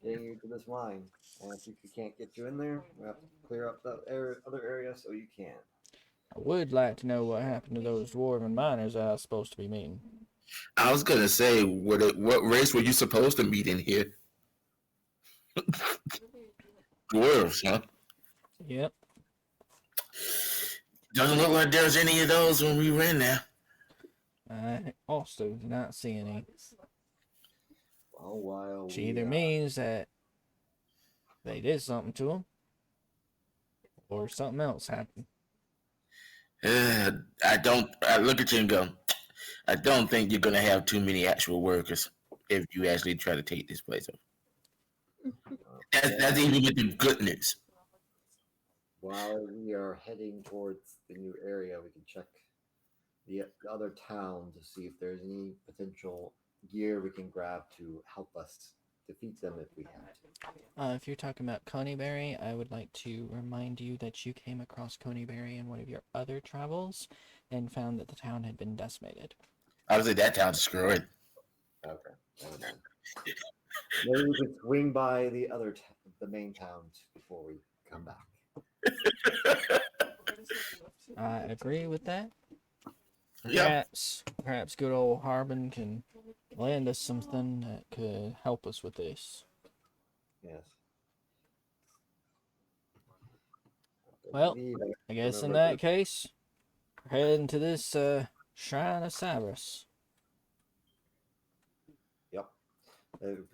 getting you to this mine. And if we can't get you in there, we have to clear up the other area so you can. I would like to know what happened to those dwarven miners I was supposed to be meeting. I was gonna say, what race were you supposed to meet in here? Dwarves, huh? Yep. Doesn't look like there's any of those when we ran there. I also do not see any. Oh, while Which either we, means that they did something to them, or something else happened. I look at you and go, I don't think you're gonna have too many actual workers if you actually try to take this place over. That's even with the good news. while we are heading towards the new area, we can check the other town to see if there's any potential gear we can grab to help us defeat them if we have to. If you're talking about Coneyberry, I would like to remind you that you came across Coneyberry in one of your other travels and found that the town had been decimated. Obviously, that town's destroyed. Okay. Never mind. Maybe we can swing by the main towns before we come back. I agree with that. Yep. Perhaps good old Harbin can lend us something that could help us with this. Yes. Well, I guess in that case, we're heading to this Shrine of Cyrus. Yep.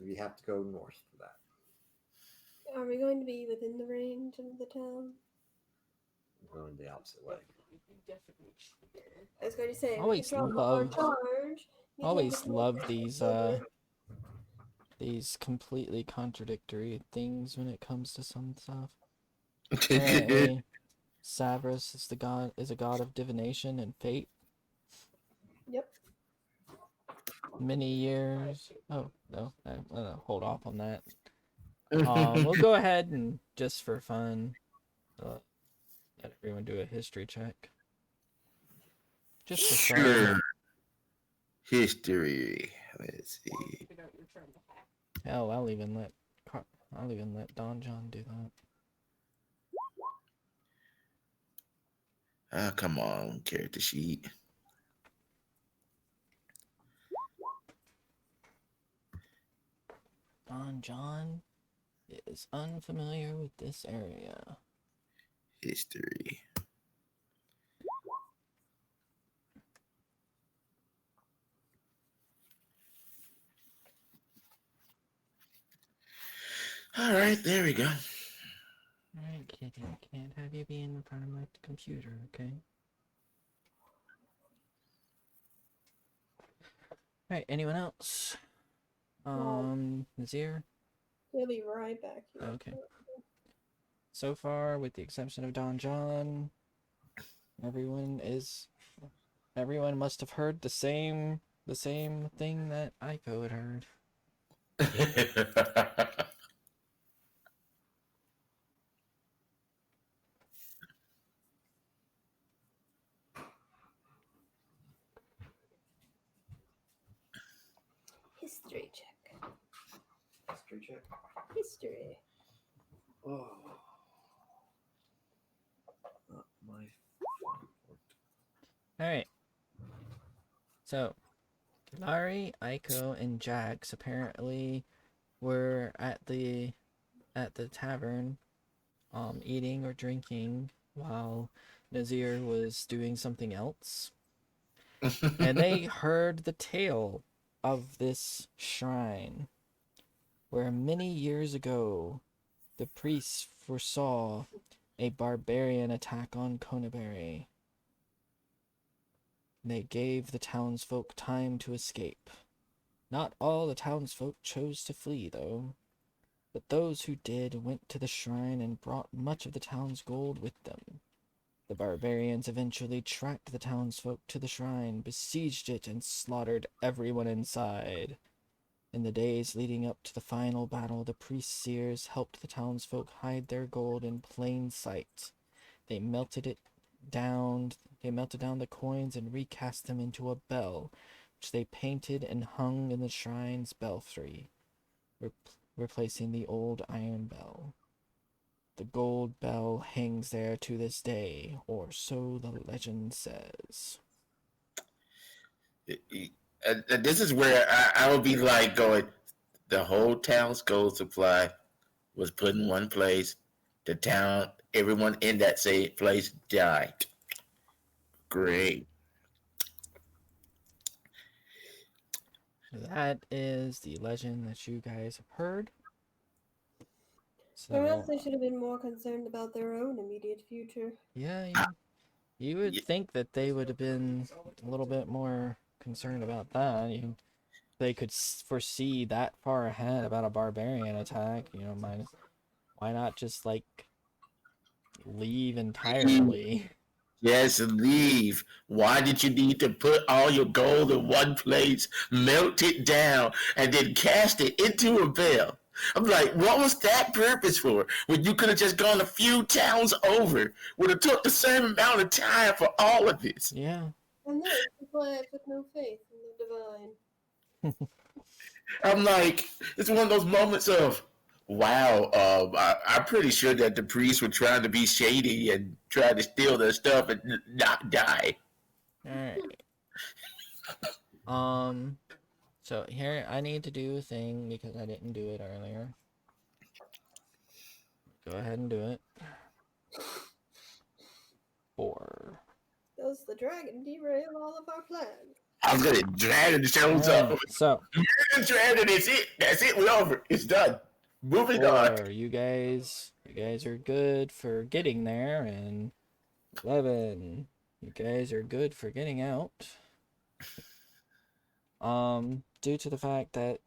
We have to go north for that. Are we going to be within the range of the town? We're going the opposite way. I was going to say, Always our love- charge. You Always take the love forward. these completely contradictory things when it comes to some stuff. Apparently, Cyrus is a god of divination and fate. Yep. Many years. Oh no, I'm gonna hold off on that. We'll go ahead and just for fun, let everyone do a history check. Just for fun. Sure. History. Let's see. Hell, I'll even let Don John do that. Ah, come on, character sheet. Don John is unfamiliar with this area. History. All right, there we go. Alright, kitty, can't have you be in front of my computer, okay? Alright, anyone else? Nazir? He'll be right back here. Okay. So far, with the exception of Don John, everyone must have heard the same thing that Aiko had heard. History check. History check. History. Oh. Not my fault. Alright. So, Larry, Aiko, and Jax apparently were at the tavern, eating or drinking while Nazir was doing something else. And they heard the tale of this shrine, where many years ago the priests foresaw a barbarian attack on Koneberry. They gave the townsfolk time to escape. Not all the townsfolk chose to flee, though, but those who did went to the shrine and brought much of the town's gold with them. The barbarians eventually tracked the townsfolk to the shrine, besieged it, and slaughtered everyone inside. In the days leading up to the final battle, the priest seers helped the townsfolk hide their gold in plain sight. They melted down the coins and recast them into a bell, which they painted and hung in the shrine's belfry, replacing the old iron bell. The gold bell hangs there to this day, or so the legend says. This is where I would be like going, the whole town's gold supply was put in one place. The town, everyone in that same place died. Great. That is the legend that you guys have heard. Perhaps So, they should have been more concerned about their own immediate future. yeah, you would think that they would have been a little bit more concerned about that. They could foresee that far ahead about a barbarian attack. Why not just like leave entirely? Yes, leave. Why did you need to put all your gold in one place, melt it down, and then cast it into a bell? I'm like, what was that purpose for? When you could have just gone a few towns over, would have took the same amount of time for all of this. Yeah. And this is why I put no faith in the divine. I'm like, it's one of those moments of, wow, I'm pretty sure that the priests were trying to be shady and try to steal their stuff and not die. Alright. So here I need to do a thing because I didn't do it earlier. Go ahead and do it. 4. Does the dragon derail all of our plans? I'm gonna Dragon shows Alright, up. so Dragon, it's it. That's it. We're over. It's done. Moving on. 4, you guys are good for getting there, and 11, you guys are good for getting out. Due to the fact that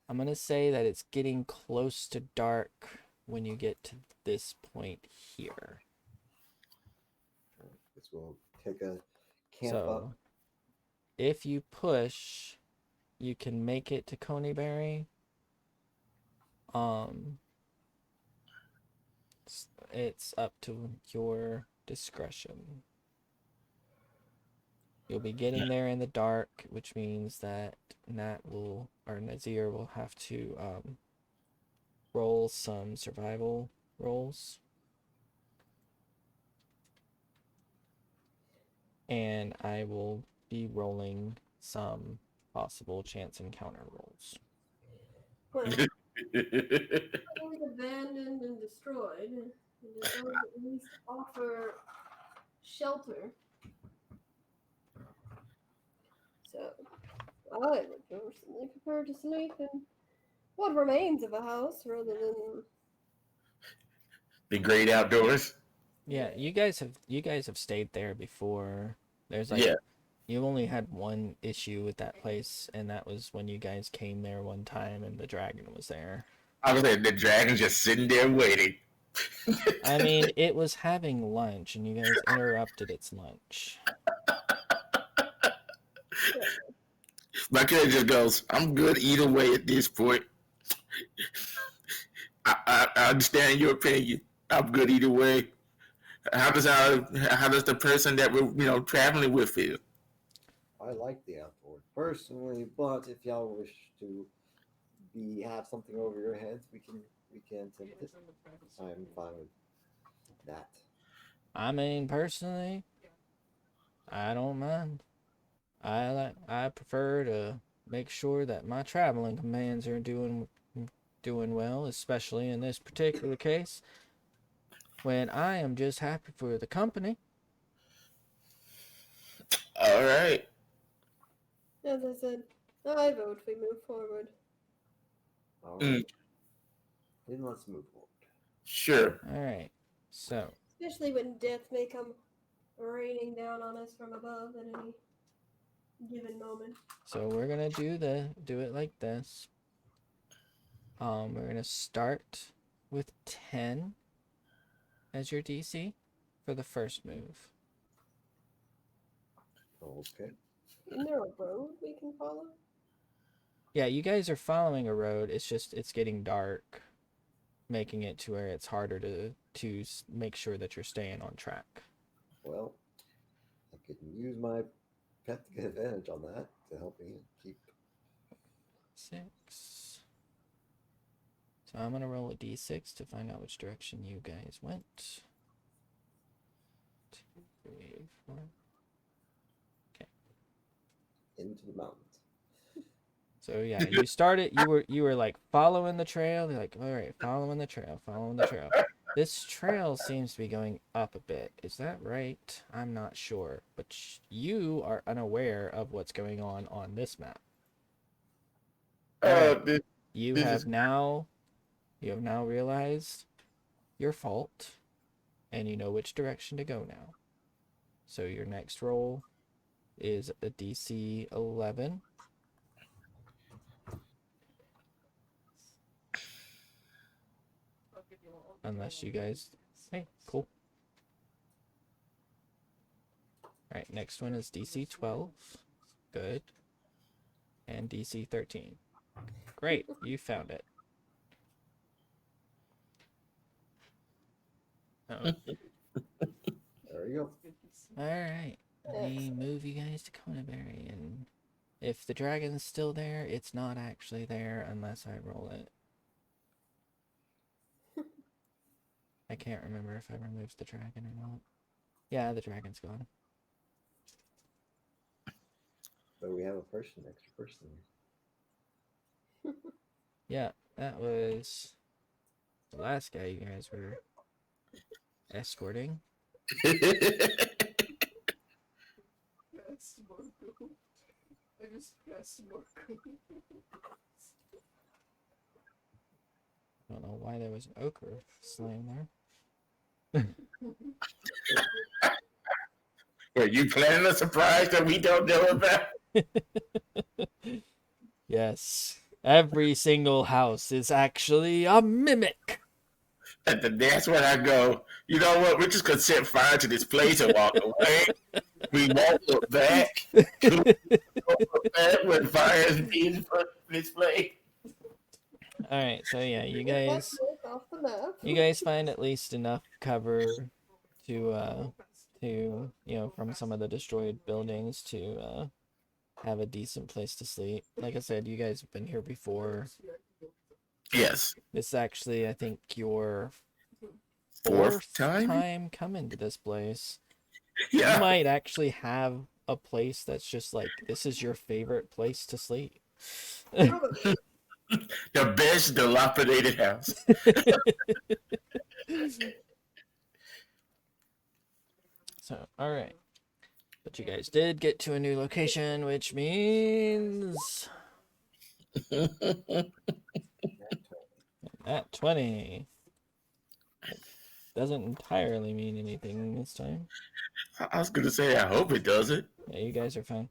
I'm gonna say that it's getting close to dark when you get to this point here. Guess we'll take a camp So, up. if you push, you can make it to Coneyberry. It's up to your discretion. You'll be getting there in the dark, which means that Nazir will have to roll some survival rolls. And I will be rolling some possible chance encounter rolls. Well, it was abandoned and destroyed, and it does at least offer shelter. So, I would personally prefer to sleep in what remains of a house rather than. The great outdoors. Yeah, you guys have stayed there before. There's Yeah. You only had one issue with that place, and that was when you guys came there one time and the dragon was there. I was saying the dragon's just sitting there waiting. I mean, it was having lunch, and you guys interrupted its lunch. My kid just goes, I'm good either way at this point. I understand your opinion. I'm good either way. How does the person that we're traveling with feel? I like the outdoors personally, but if y'all wish to have something over your heads, we can we can attempt it. I'm fine with that. I mean, personally, I don't mind. I prefer to make sure that my traveling commands are doing well, especially in this particular case, when I am just happy for the company. All right. As I said, I vote we move forward. All Mm. right. Then let's move forward. Sure. All right. So, Especially when death may come raining down on us from above at any given moment. so we're gonna do it like this. We're gonna start with 10 as your DC for the first move. Okay. Isn't there a road we can follow? Yeah, you guys are following a road. It's just it's getting dark, making it to where it's harder to make sure that you're staying on track. Well, I could use my pet to get advantage on that to help me keep. 6. So I'm gonna roll a d6 to find out which direction you guys went. 2, 3, 4. Into the mountains. So yeah, you were like following the trail. You're like, all right, following the trail, following the trail. This trail seems to be going up a bit. Is that right? I'm not sure, but you are unaware of what's going on this map. This, You This have is- now realized your fault, and you know which direction to go now. So your next roll is a DC 11. Unless you guys... Hey, cool. Alright, next one is DC 12. Good. And DC 13. Great, you found it. Oh. There you go. Alright, we move you guys to Conaberry, and if the dragon's still there, it's not actually there unless I roll it. I can't remember if I removed the dragon or not. Yeah, the dragon's gone. But we have a person, extra person. Yeah, that was the last guy you guys were escorting. I don't know why there was an ochre slain there. Were you planning a surprise that we don't know about? Yes, every single house is actually a mimic. And then that's when I go, you know what? We're just gonna set fire to this place and walk away. We won't look back. We won't look back when fire is being put in this place. All right, so yeah, you Get that guys place off the map. find at least enough cover to you know, from some of the destroyed buildings to have a decent place to sleep. Like I said, you guys have been here before. Yes. This is actually, I think, your Fourth time? coming to this place. Yeah. You might actually have a place that's just like, this is your favorite place to sleep. Probably. The best dilapidated house. So, alright. But you guys did get to a new location, which means at 20. Doesn't entirely mean anything this time. I was gonna say, I hope it doesn't. Yeah, you guys are fine.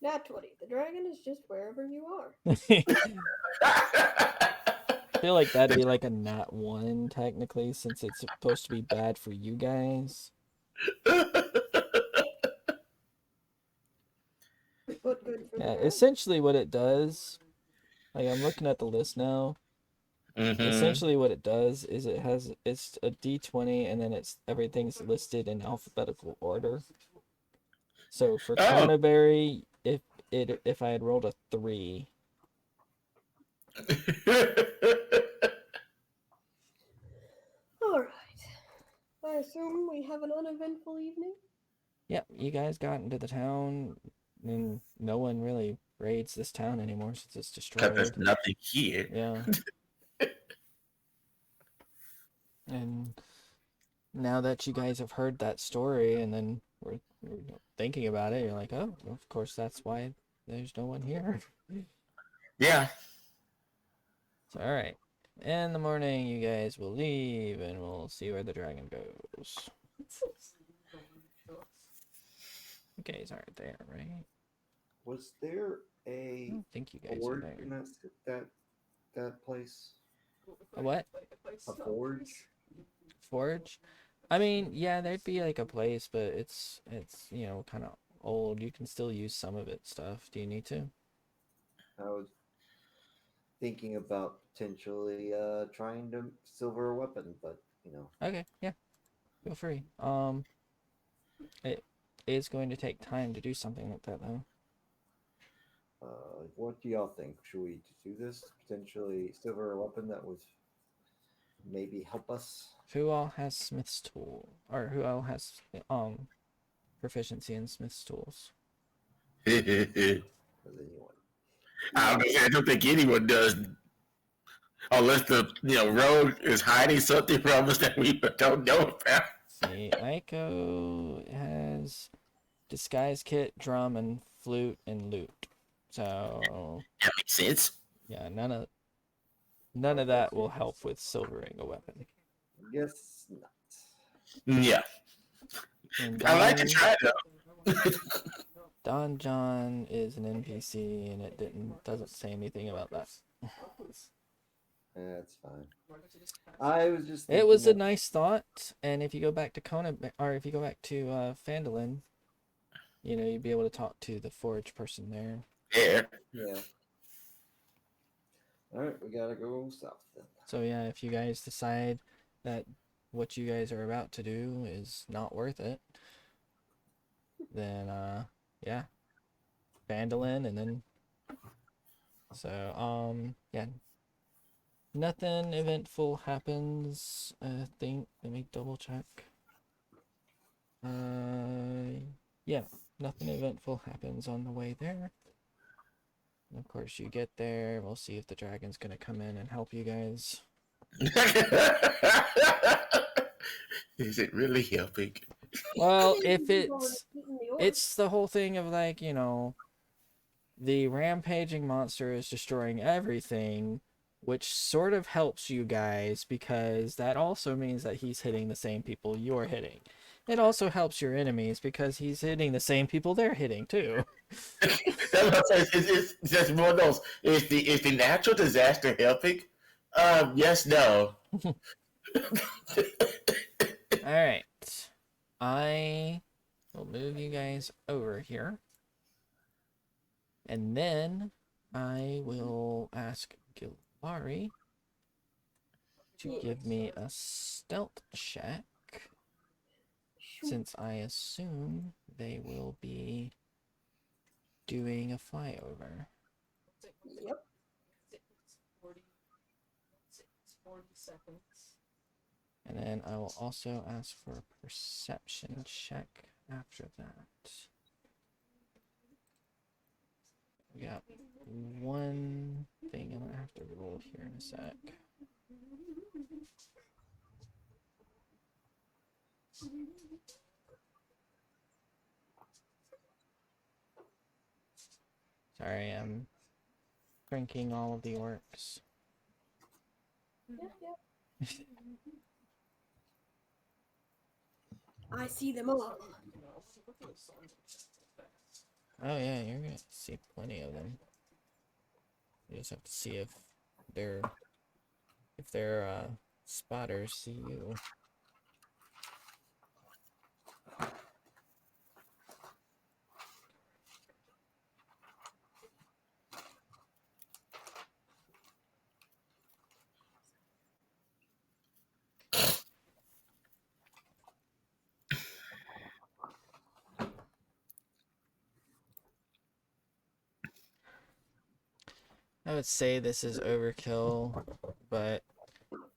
Nat 20. The dragon is just wherever you are. I feel like that'd be like a nat 1 technically, since it's supposed to be bad for you guys. But good for Yeah, the essentially what it does, like I'm looking at the list now. Mhm. Essentially what it does is it's a D20 and then everything's listed in alphabetical order. So for Oh. Conaberry, if I had rolled a 3, All right. I assume we have an uneventful evening. Yep, you guys got into the town, and no one really raids this town anymore since it's Because there's destroyed. nothing here. Yeah. And now that you guys have heard that story and then we're thinking about it, you're like, oh, well, of course that's why there's no one here. Yeah. So, all right. In the morning, you guys will leave and we'll see where the dragon goes. You guys aren't there, right? Was there I a don't think you guys are forge there. in that place? A what? A forge? Forge? I mean, yeah, there'd be like a place, but it's kind of old. You can still use some of its stuff. Do you need to? I was thinking about potentially trying to silver a weapon, but Okay, yeah. Feel free. It is going to take time to do something like that, though. what do y'all think? Should we do this? Potentially silver a weapon that would maybe help us? Who all has Smith's tool, or who all has proficiency in Smith's tools? Does anyone? I don't think anyone does, unless the rogue is hiding something from us that we don't know about. See, Aiko has disguise kit, drum, and flute and lute. So That makes sense. yeah, none of that will help with silvering a weapon. Guess not. Yeah, And I like to try though. Don John is an NPC, and it doesn't say anything about that. That's fine. I was just. It was a thinking nice thought, and if you go back to Conan, or if you go back to Phandalin, you'd be able to talk to the forge person there. Yeah. Yeah. All right, we gotta go south then. So yeah, if you guys decide that what you guys are about to do is not worth it, then yeah, Phandalin, and then yeah, nothing eventful happens. I think. Let me double check. Yeah, nothing eventful happens on the way there. And of course, you get there. We'll see if the dragon's gonna come in and help you guys. Is it really helping? Well, if We've already eaten the orc. it's the whole thing of like, the rampaging monster is destroying everything, which sort of helps you guys because that also means that he's hitting the same people you're hitting. It also helps your enemies because he's hitting the same people they're hitting too. That's what I'm saying. It's just one of those. Is the natural disaster helping? Yes, no. All right. I will move you guys over here. And then I will ask Gilari to give me a stealth check, since I assume they will be doing a flyover. Yep. And then I will also ask for a perception check after that. We got one thing I'm gonna have to roll here in a sec. Sorry, I'm cranking all of the orcs. Yep. I see them all. Oh yeah, you're gonna see plenty of them. You just have to see if their spotters see you. I would say this is overkill, but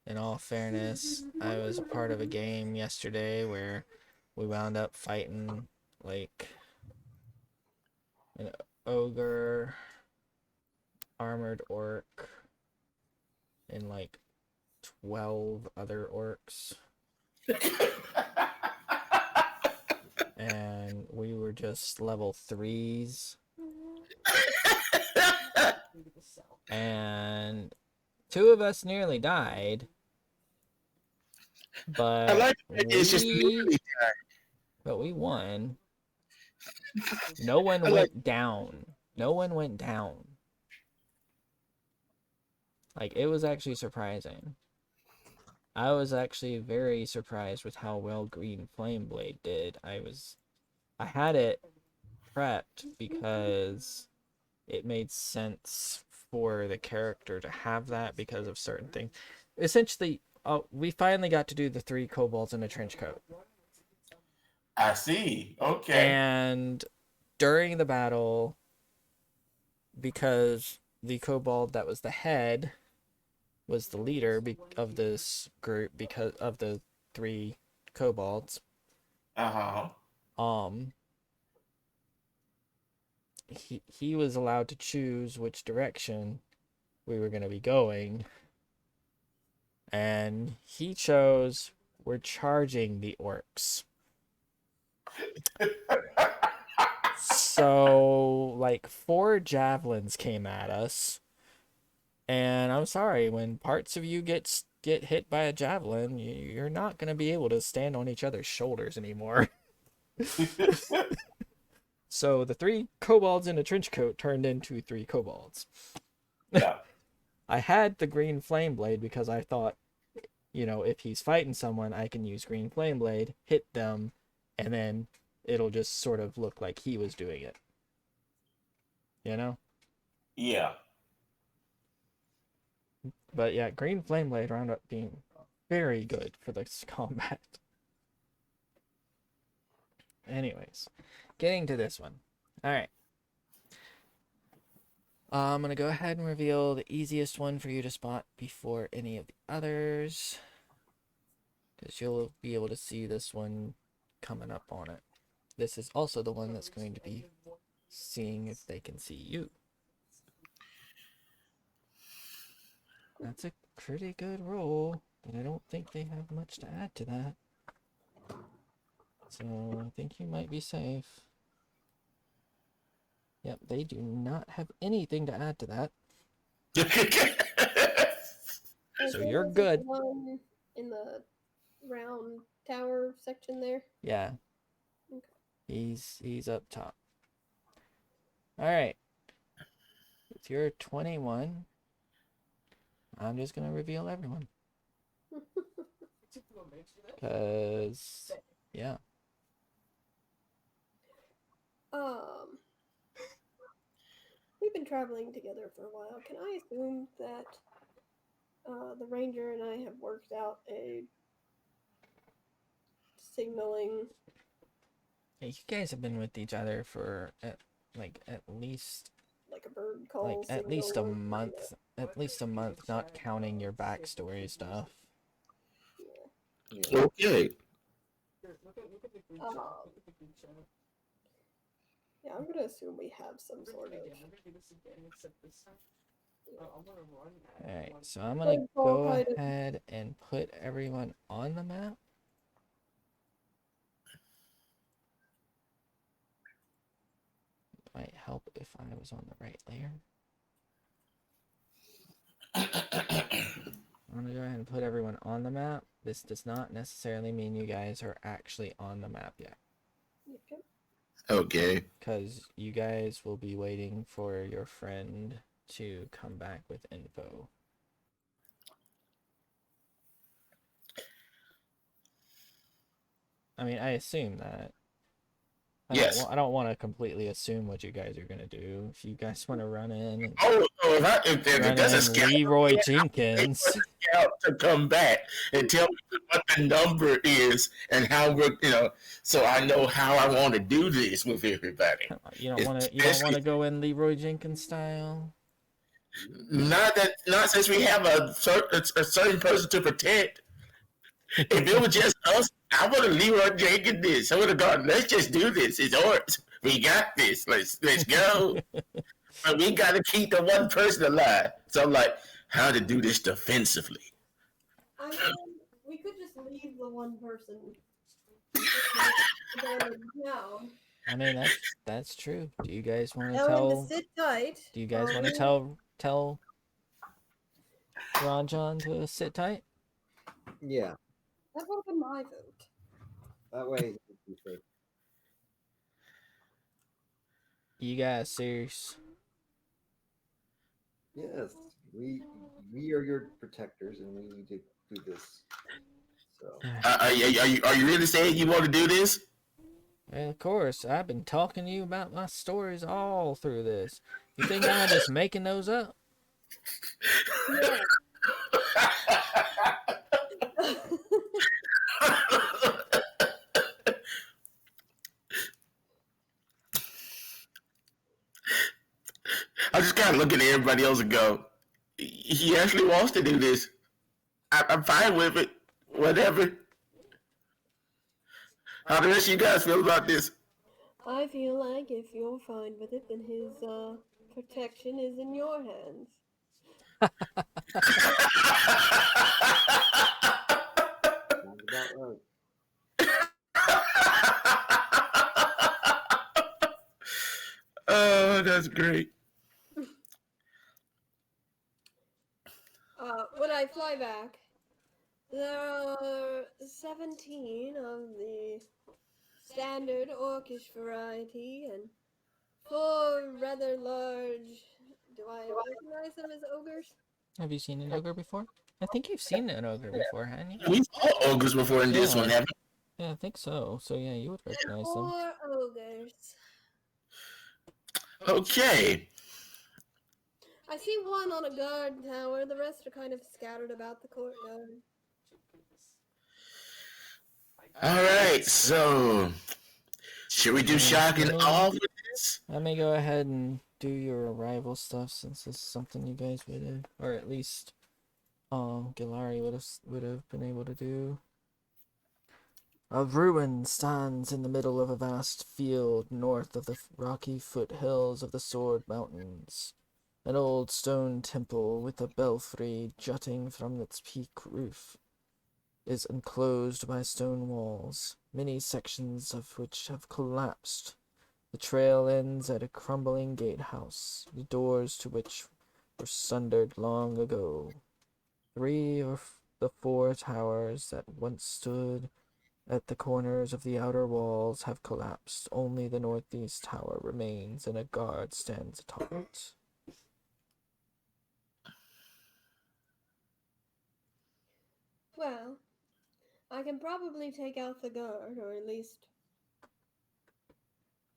in all fairness, I was a part of a game yesterday where we wound up fighting like an ogre, armored orc, and like 12 other orcs. And we were just level 3s. And 2 of us nearly died. But I like that it's just literally but we won. No one went down. No one went down. Like, it was actually surprising. I was actually very surprised with how well Green Flame Blade did. I had it prepped because it made sense for the character to have that because of certain things. Essentially, we finally got to do the 3 kobolds in a trench coat. I see. Okay. And during the battle, because the kobold that was the head was the leader of this group because of the 3 kobolds, he was allowed to choose which direction we were going to be going, and he chose we're charging the orcs. So like 4 javelins came at us, and I'm sorry, when parts of you get hit by a javelin, you're not going to be able to stand on each other's shoulders anymore. So the 3 kobolds in a trench coat turned into 3 kobolds. Yeah. I had the Green Flame Blade because I thought, if he's fighting someone, I can use Green Flame Blade, hit them, and then it'll just sort of look like he was doing it. Yeah. But yeah, Green Flame Blade wound up being very good for this combat. Anyways, getting to this one. Alright. I'm going to go ahead and reveal the easiest one for you to spot before any of the others, because you'll be able to see this one coming up on it. This is also the one that's going to be seeing if they can see you. That's a pretty good roll, but I don't think they have much to add to that. So I think you might be safe. Yep, they do not have anything to add to that. As So well you're as good. the one in the round tower section there. Yeah. Okay. He's up top. Alright. With your 21, I'm just gonna reveal everyone. Cause yeah. We've been traveling together for a while. Can I assume that the ranger and I have worked out a signaling? Yeah, you guys have been with each other for at least Like a bird call. at least a signal, month. At least a month, not counting your backstory stuff. Yeah. Okay. Yeah, I'm gonna assume we have some sort of. Alright, so I'm gonna go ahead and put everyone on the map. Might help if I was on the right layer. I'm gonna go ahead and put everyone on the map. This does not necessarily mean you guys are actually on the map yet, Okay. because you guys will be waiting for your friend to come back with info. I mean, I assume that. Yes. I don't want to completely assume what you guys are gonna do. If you guys want to run in and Oh, if run it doesn't in scout, Leroy Jenkins, scout to come back and tell me what the number is and how we're, so I know how I want to do this with everybody. you don't want to go in Leroy Jenkins style. Not since we have a certain person to protect. If it was just us, I would have Leroy Jenkins this. I would have gone, let's just do this. It's ours. We got this. Let's go. But we got to keep the one person alive. So I'm like, how to do this defensively? I mean, we could just leave the one person down. I mean, that's true. Do you guys want to Tell him to tell? sit tight. Do you guys want to tell Ron John to sit tight? Yeah, That would have been my vote. that way. he can be safe. You guys serious? Yes, we are your protectors, and we need to do this. So Are you really saying you want to do this? Of course, I've been talking to you about my stories all through this. You think I'm just making those up? I just kind of look at everybody else and go, he actually wants to do this. I'm fine with it. Whatever. How the rest of you guys feel about this? I feel like if you're fine with it, then his protection is in your hands. sounds about right. Oh, that's great. When I fly back, there are 17 of the standard orcish variety and 4 rather large. Do I recognize them as ogres? Have you seen an ogre before? I think you've seen an ogre before, haven't you? We saw ogres before in this Yeah. one, haven't Yeah, I think so. So yeah, you would recognize them. 4 ogres. we? Okay. I see one on a guard tower. The rest are kind of scattered about the courtyard. All right. So, should we do shock and awe with this? Let me go ahead and do your arrival stuff since this is something you guys would have, or at least, Gilari would have been able to do. A ruin stands in the middle of a vast field north of the rocky foothills of the Sword Mountains. An old stone temple with a belfry jutting from its peak roof is enclosed by stone walls, many sections of which have collapsed. The trail ends at a crumbling gatehouse, the doors to which were sundered long ago. 3 of the 4 towers that once stood at the corners of the outer walls have collapsed. Only the northeast tower remains, and a guard stands atop it. Well, I can probably take out the guard, or at least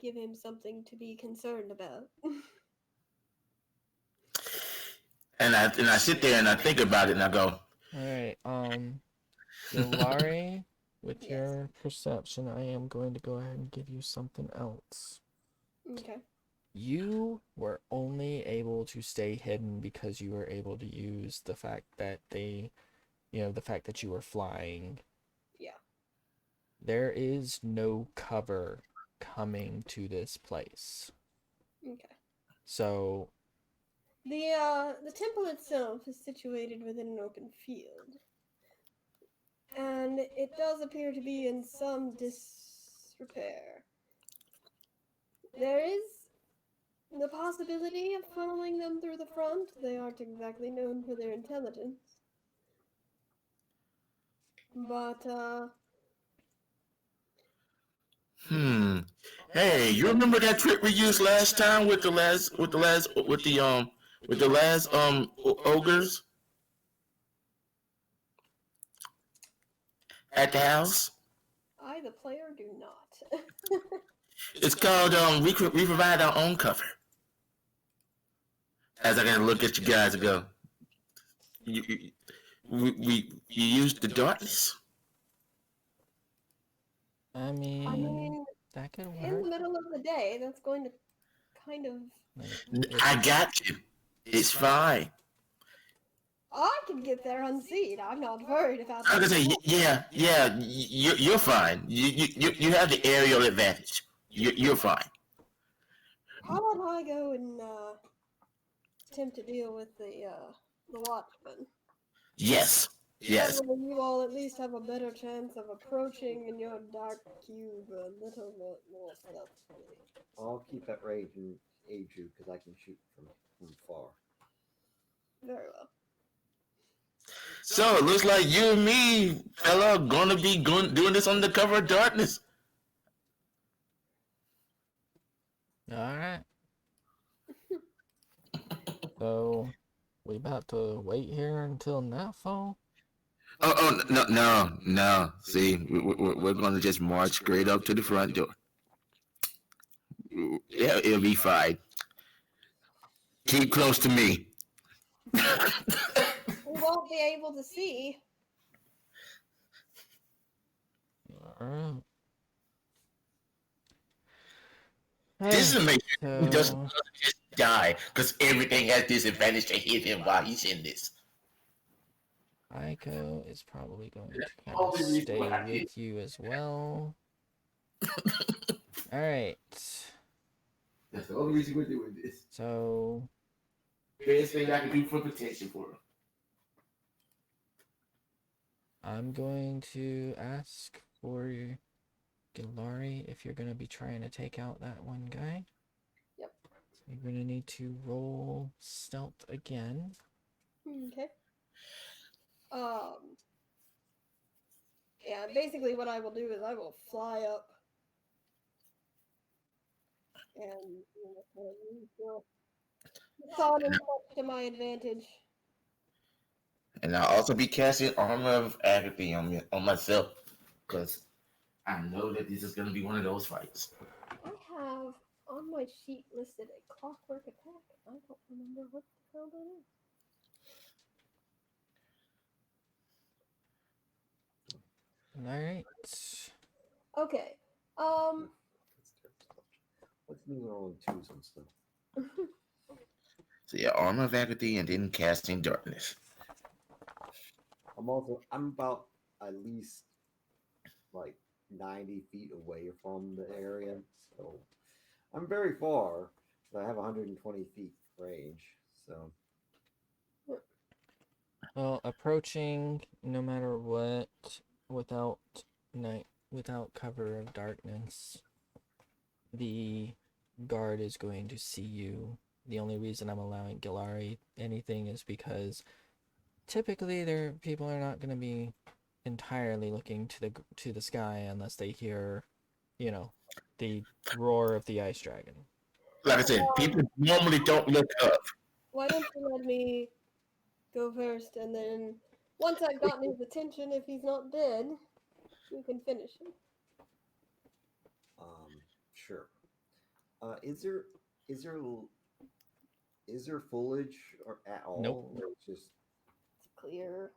give him something to be concerned about. And I sit there and I think about it and I go, Alright, Gilari, with Yes. your perception, I am going to go ahead and give you something else. Okay. You were only able to stay hidden because you were able to use the fact that the fact that you were flying. Yeah. There is no cover coming to this place. Okay. So, The temple itself is situated within an open field, and it does appear to be in some disrepair. There is the possibility of funneling them through the front. They aren't exactly known for their intelligence. But, hey, you remember that trick we used last time with the last ogres at the house? I, the player, do not. It's called we provide our own cover. As I gotta look at you guys and go, we use the darkness. I mean, I mean, that could in the work. middle of the day, that's going to kind of... Like, I got you. It's fine. I can get there unseen. I'm not worried about I was that. gonna say, yeah, you're fine. You have the aerial advantage. You're fine. How about I go and attempt to deal with the watchman? Yes, yes. That way you all at least have a better chance of approaching in your dark cube a little bit more stealthily. I'll keep at range and aid you because I can shoot from far. Very well. So it looks like you and me, fella, gonna be doing this on the cover of darkness. Alright. So, we about to wait here until nightfall? Oh, no. See, we're gonna just march straight up to the front door. Yeah, it'll be fine. Keep close to me. We won't be able to see. Alright. This is to make sure he doesn't So, just die, because everything has disadvantage to hit him while he's in this. Aiko is probably going to kind all of the reason stay why I did. with you as well. Alright. That's the only reason we're doing this. So, Best thing I can do for protection for him. I'm going to ask for Gilari if you're going to be trying to take out that one guy. Yep. So you're going to need to roll stealth again. Okay. Yeah, basically what I will do is I will fly up and kind of use the sun and touch to my advantage. And I'll also be casting Armor of Apathy on myself, because I know that this is going to be one of those fights. I have on my sheet listed a clockwork attack. I don't remember what the hell that is. Alright. Okay. Let's move on twos and stuff. So yeah, Armor of Apathy and then casting Darkness. I'm about at least like 90 feet away from the area, so I'm very far. But I have 120 feet range, so Well, approaching no matter what without cover of darkness, the guard is going to see you. The only reason I'm allowing Gilari anything is because typically people are not going to be entirely looking to the sky unless they hear, the roar of the ice dragon. Like I said, people normally don't look up. Why don't you let me go first, and then once I've gotten his attention, if he's not dead, you can finish him. sure. Is there foliage or at all? Nope. Or it's just It's clear.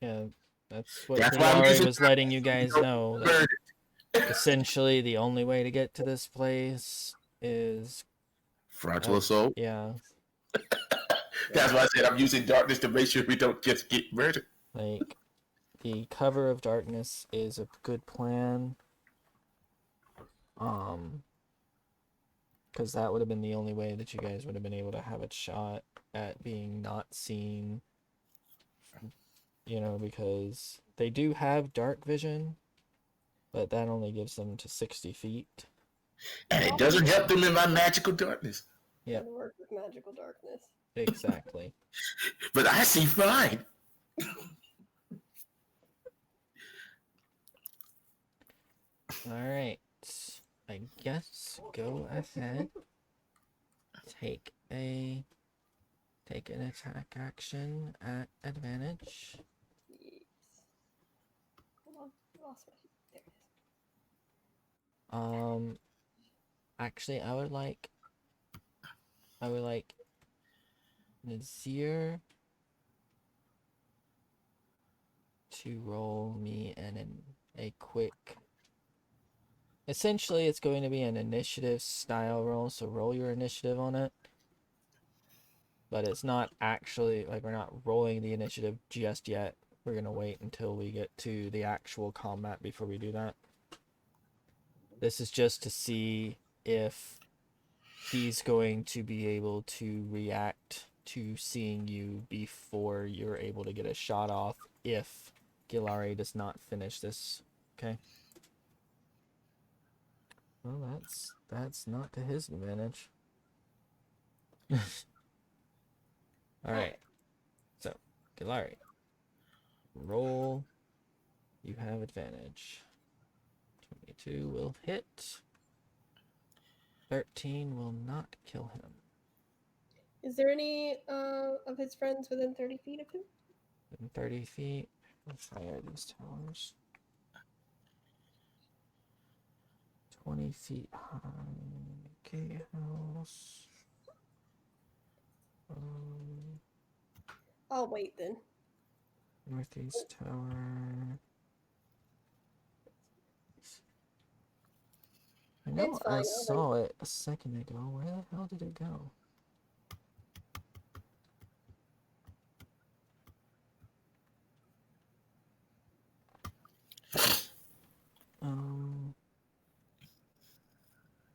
Yeah, that's what That's why I'm Gilari using was letting you guys know. That Bird. essentially, the only way to get to this place is, Frontal assault. yeah, That's why I said I'm using darkness to make sure we don't just get murdered. like, the cover of darkness is a good plan. Because that would have been the only way that you guys would have been able to have a shot at being not seen. Because they do have dark vision, but that only gives them to 60 feet. And it doesn't help them in my magical darkness. Yep. Doesn't work with magical darkness. Exactly. But I see fine. Alright. I guess go ahead. Take an attack action at advantage. Yes. Hold on, I lost my sheet. There it is. Actually, I would like Nazir to roll me a quick. Essentially, it's going to be an initiative style roll, so roll your initiative on it. but it's not actually like we're not rolling the initiative just yet. We're gonna wait until we get to the actual combat before we do that. This is just to see if he's going to be able to react to seeing you before you're able to get a shot off if Gilari does not finish this. Okay. Well, that's not to his advantage. All right. So, Gilari, roll. You have advantage. 22 will hit. 13 will not kill him. Is there any of his friends within 30 feet of him? In 30 feet. How high are these towers? 20 feet high. Gatehouse. I'll wait then. Northeast tower. I know It's fine, I I'll saw it a second ago. Where the hell did it go?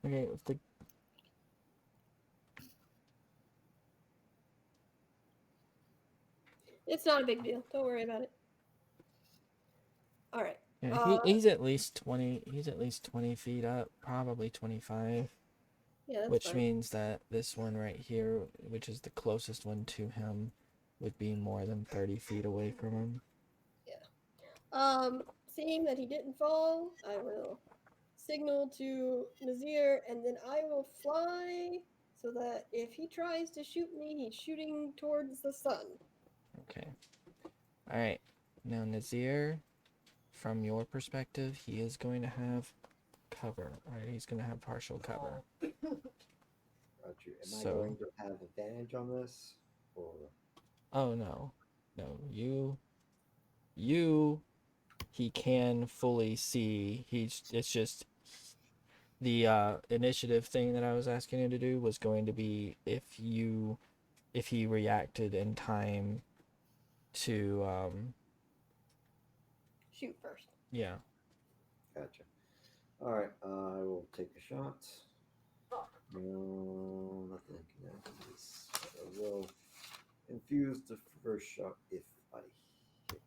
Okay, if the It's not a big deal. Don't worry about it. All right. yeah, he's at least 20. He's at least 20 feet up, probably 25. Yeah, that's Which fine. means that this one right here, which is the closest one to him, would be more than 30 feet away from him. Seeing that he didn't fall, I will signal to Nazir, and then I will fly so that if he tries to shoot me, he's shooting towards the sun. Okay. Alright. Now, Nazir, from your perspective, he is going to have cover. Alright, he's going to have partial cover. Roger. Am I So- going to have advantage on this? Or Oh, no. No, you, he can fully see. It's just the initiative thing that I was asking him to do was going to be if he reacted in time to Shoot first. yeah. gotcha. All right, I will take a shot. No, nothing can happen to this. I will infuse the first shot if I hit.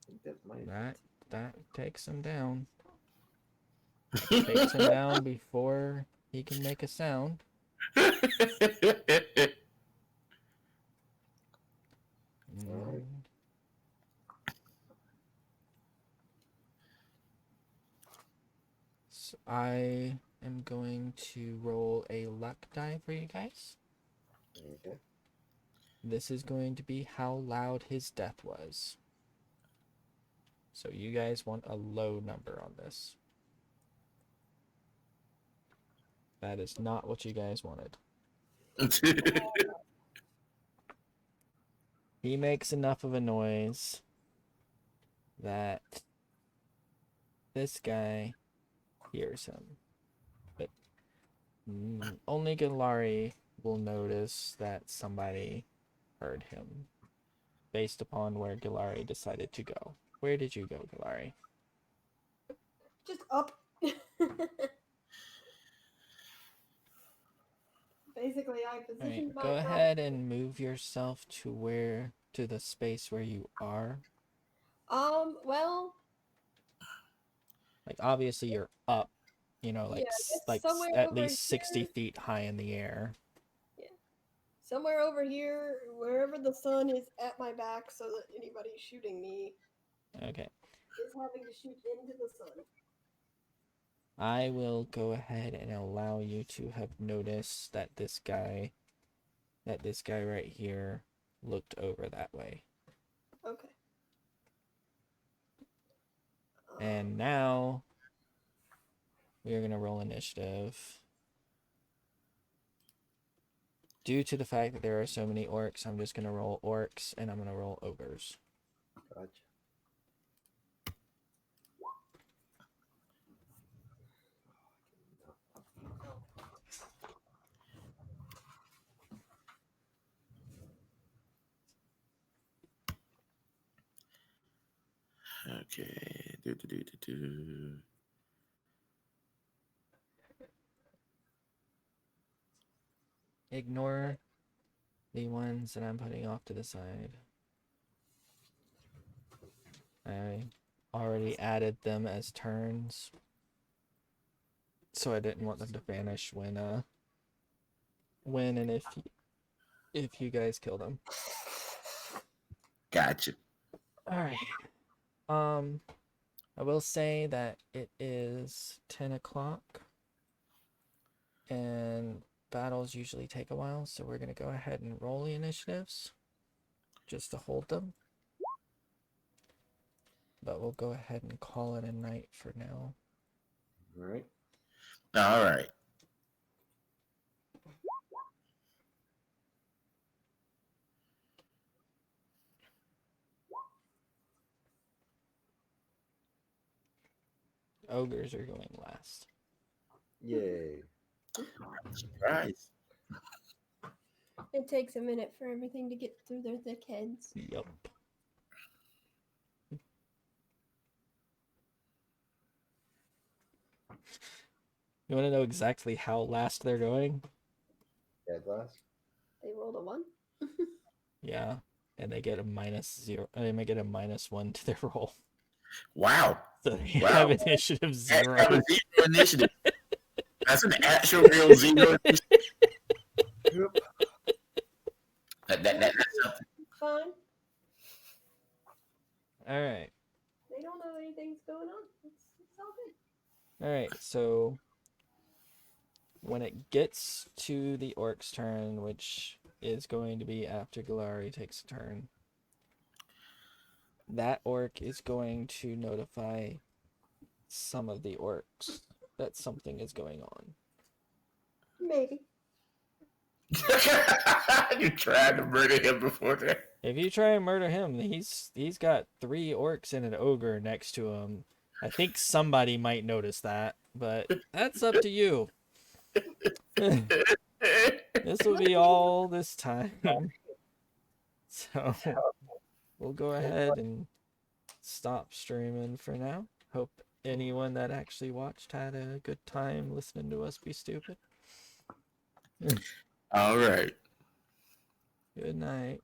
I think that might That takes him down. Takes him down before he can make a sound. Alright. So I am going to roll a luck die for you guys. Okay. This is going to be how loud his death was. So you guys want a low number on this. That is not what you guys wanted. He makes enough of a noise that this guy hears him. But only Gilari will notice that somebody heard him based upon where Gilari decided to go. Where did you go, Gilari? Just up. Basically, I positioned Alright, go myself. ahead and move yourself to the space where you are. Well, Like, obviously you're up, you know, like, Yeah, just like somewhere at over least 60 here. feet high in the air. somewhere over here, wherever the sun is at my back, so that anybody shooting me Okay. is having to shoot into the sun. I will go ahead and allow you to have noticed that this guy right here looked over that way. Okay. And now we are going to roll initiative. Due to the fact that there are so many orcs, I'm just going to roll orcs and I'm going to roll ogres. Gotcha. Okay. Do. Ignore the ones that I'm putting off to the side. I already added them as turns, so I didn't want them to vanish when and if you guys kill them. Gotcha. All right. I will say that it is 10 o'clock, and battles usually take a while, so we're gonna go ahead and roll the initiatives just to hold them. But we'll go ahead and call it a night for now. All right. All right. Ogres are going last. Yay. Surprise. It takes a minute for everything to get through their thick heads. Yup. You want to know exactly how last they're going? Dead last. They rolled a 1. Yeah, and they get a -0. They may get a -1 to their roll, Wow. so they Wow. have initiative That 0. was 0 initiative. That's an actual real 0 initiative. Yep. That's something. Fine. All right, They don't know anything's going on. It's all good. all right. So when it gets to the orc's turn, which is going to be after Galari takes a turn, that orc is going to notify some of the orcs that something is going on. Maybe. You tried to murder him before that. If you try and murder him, he's got 3 orcs and an ogre next to him. I think somebody might notice that, but that's up to you. This will be all this time. So we'll go ahead and stop streaming for now. Hope anyone that actually watched had a good time listening to us be stupid. All right. Good night.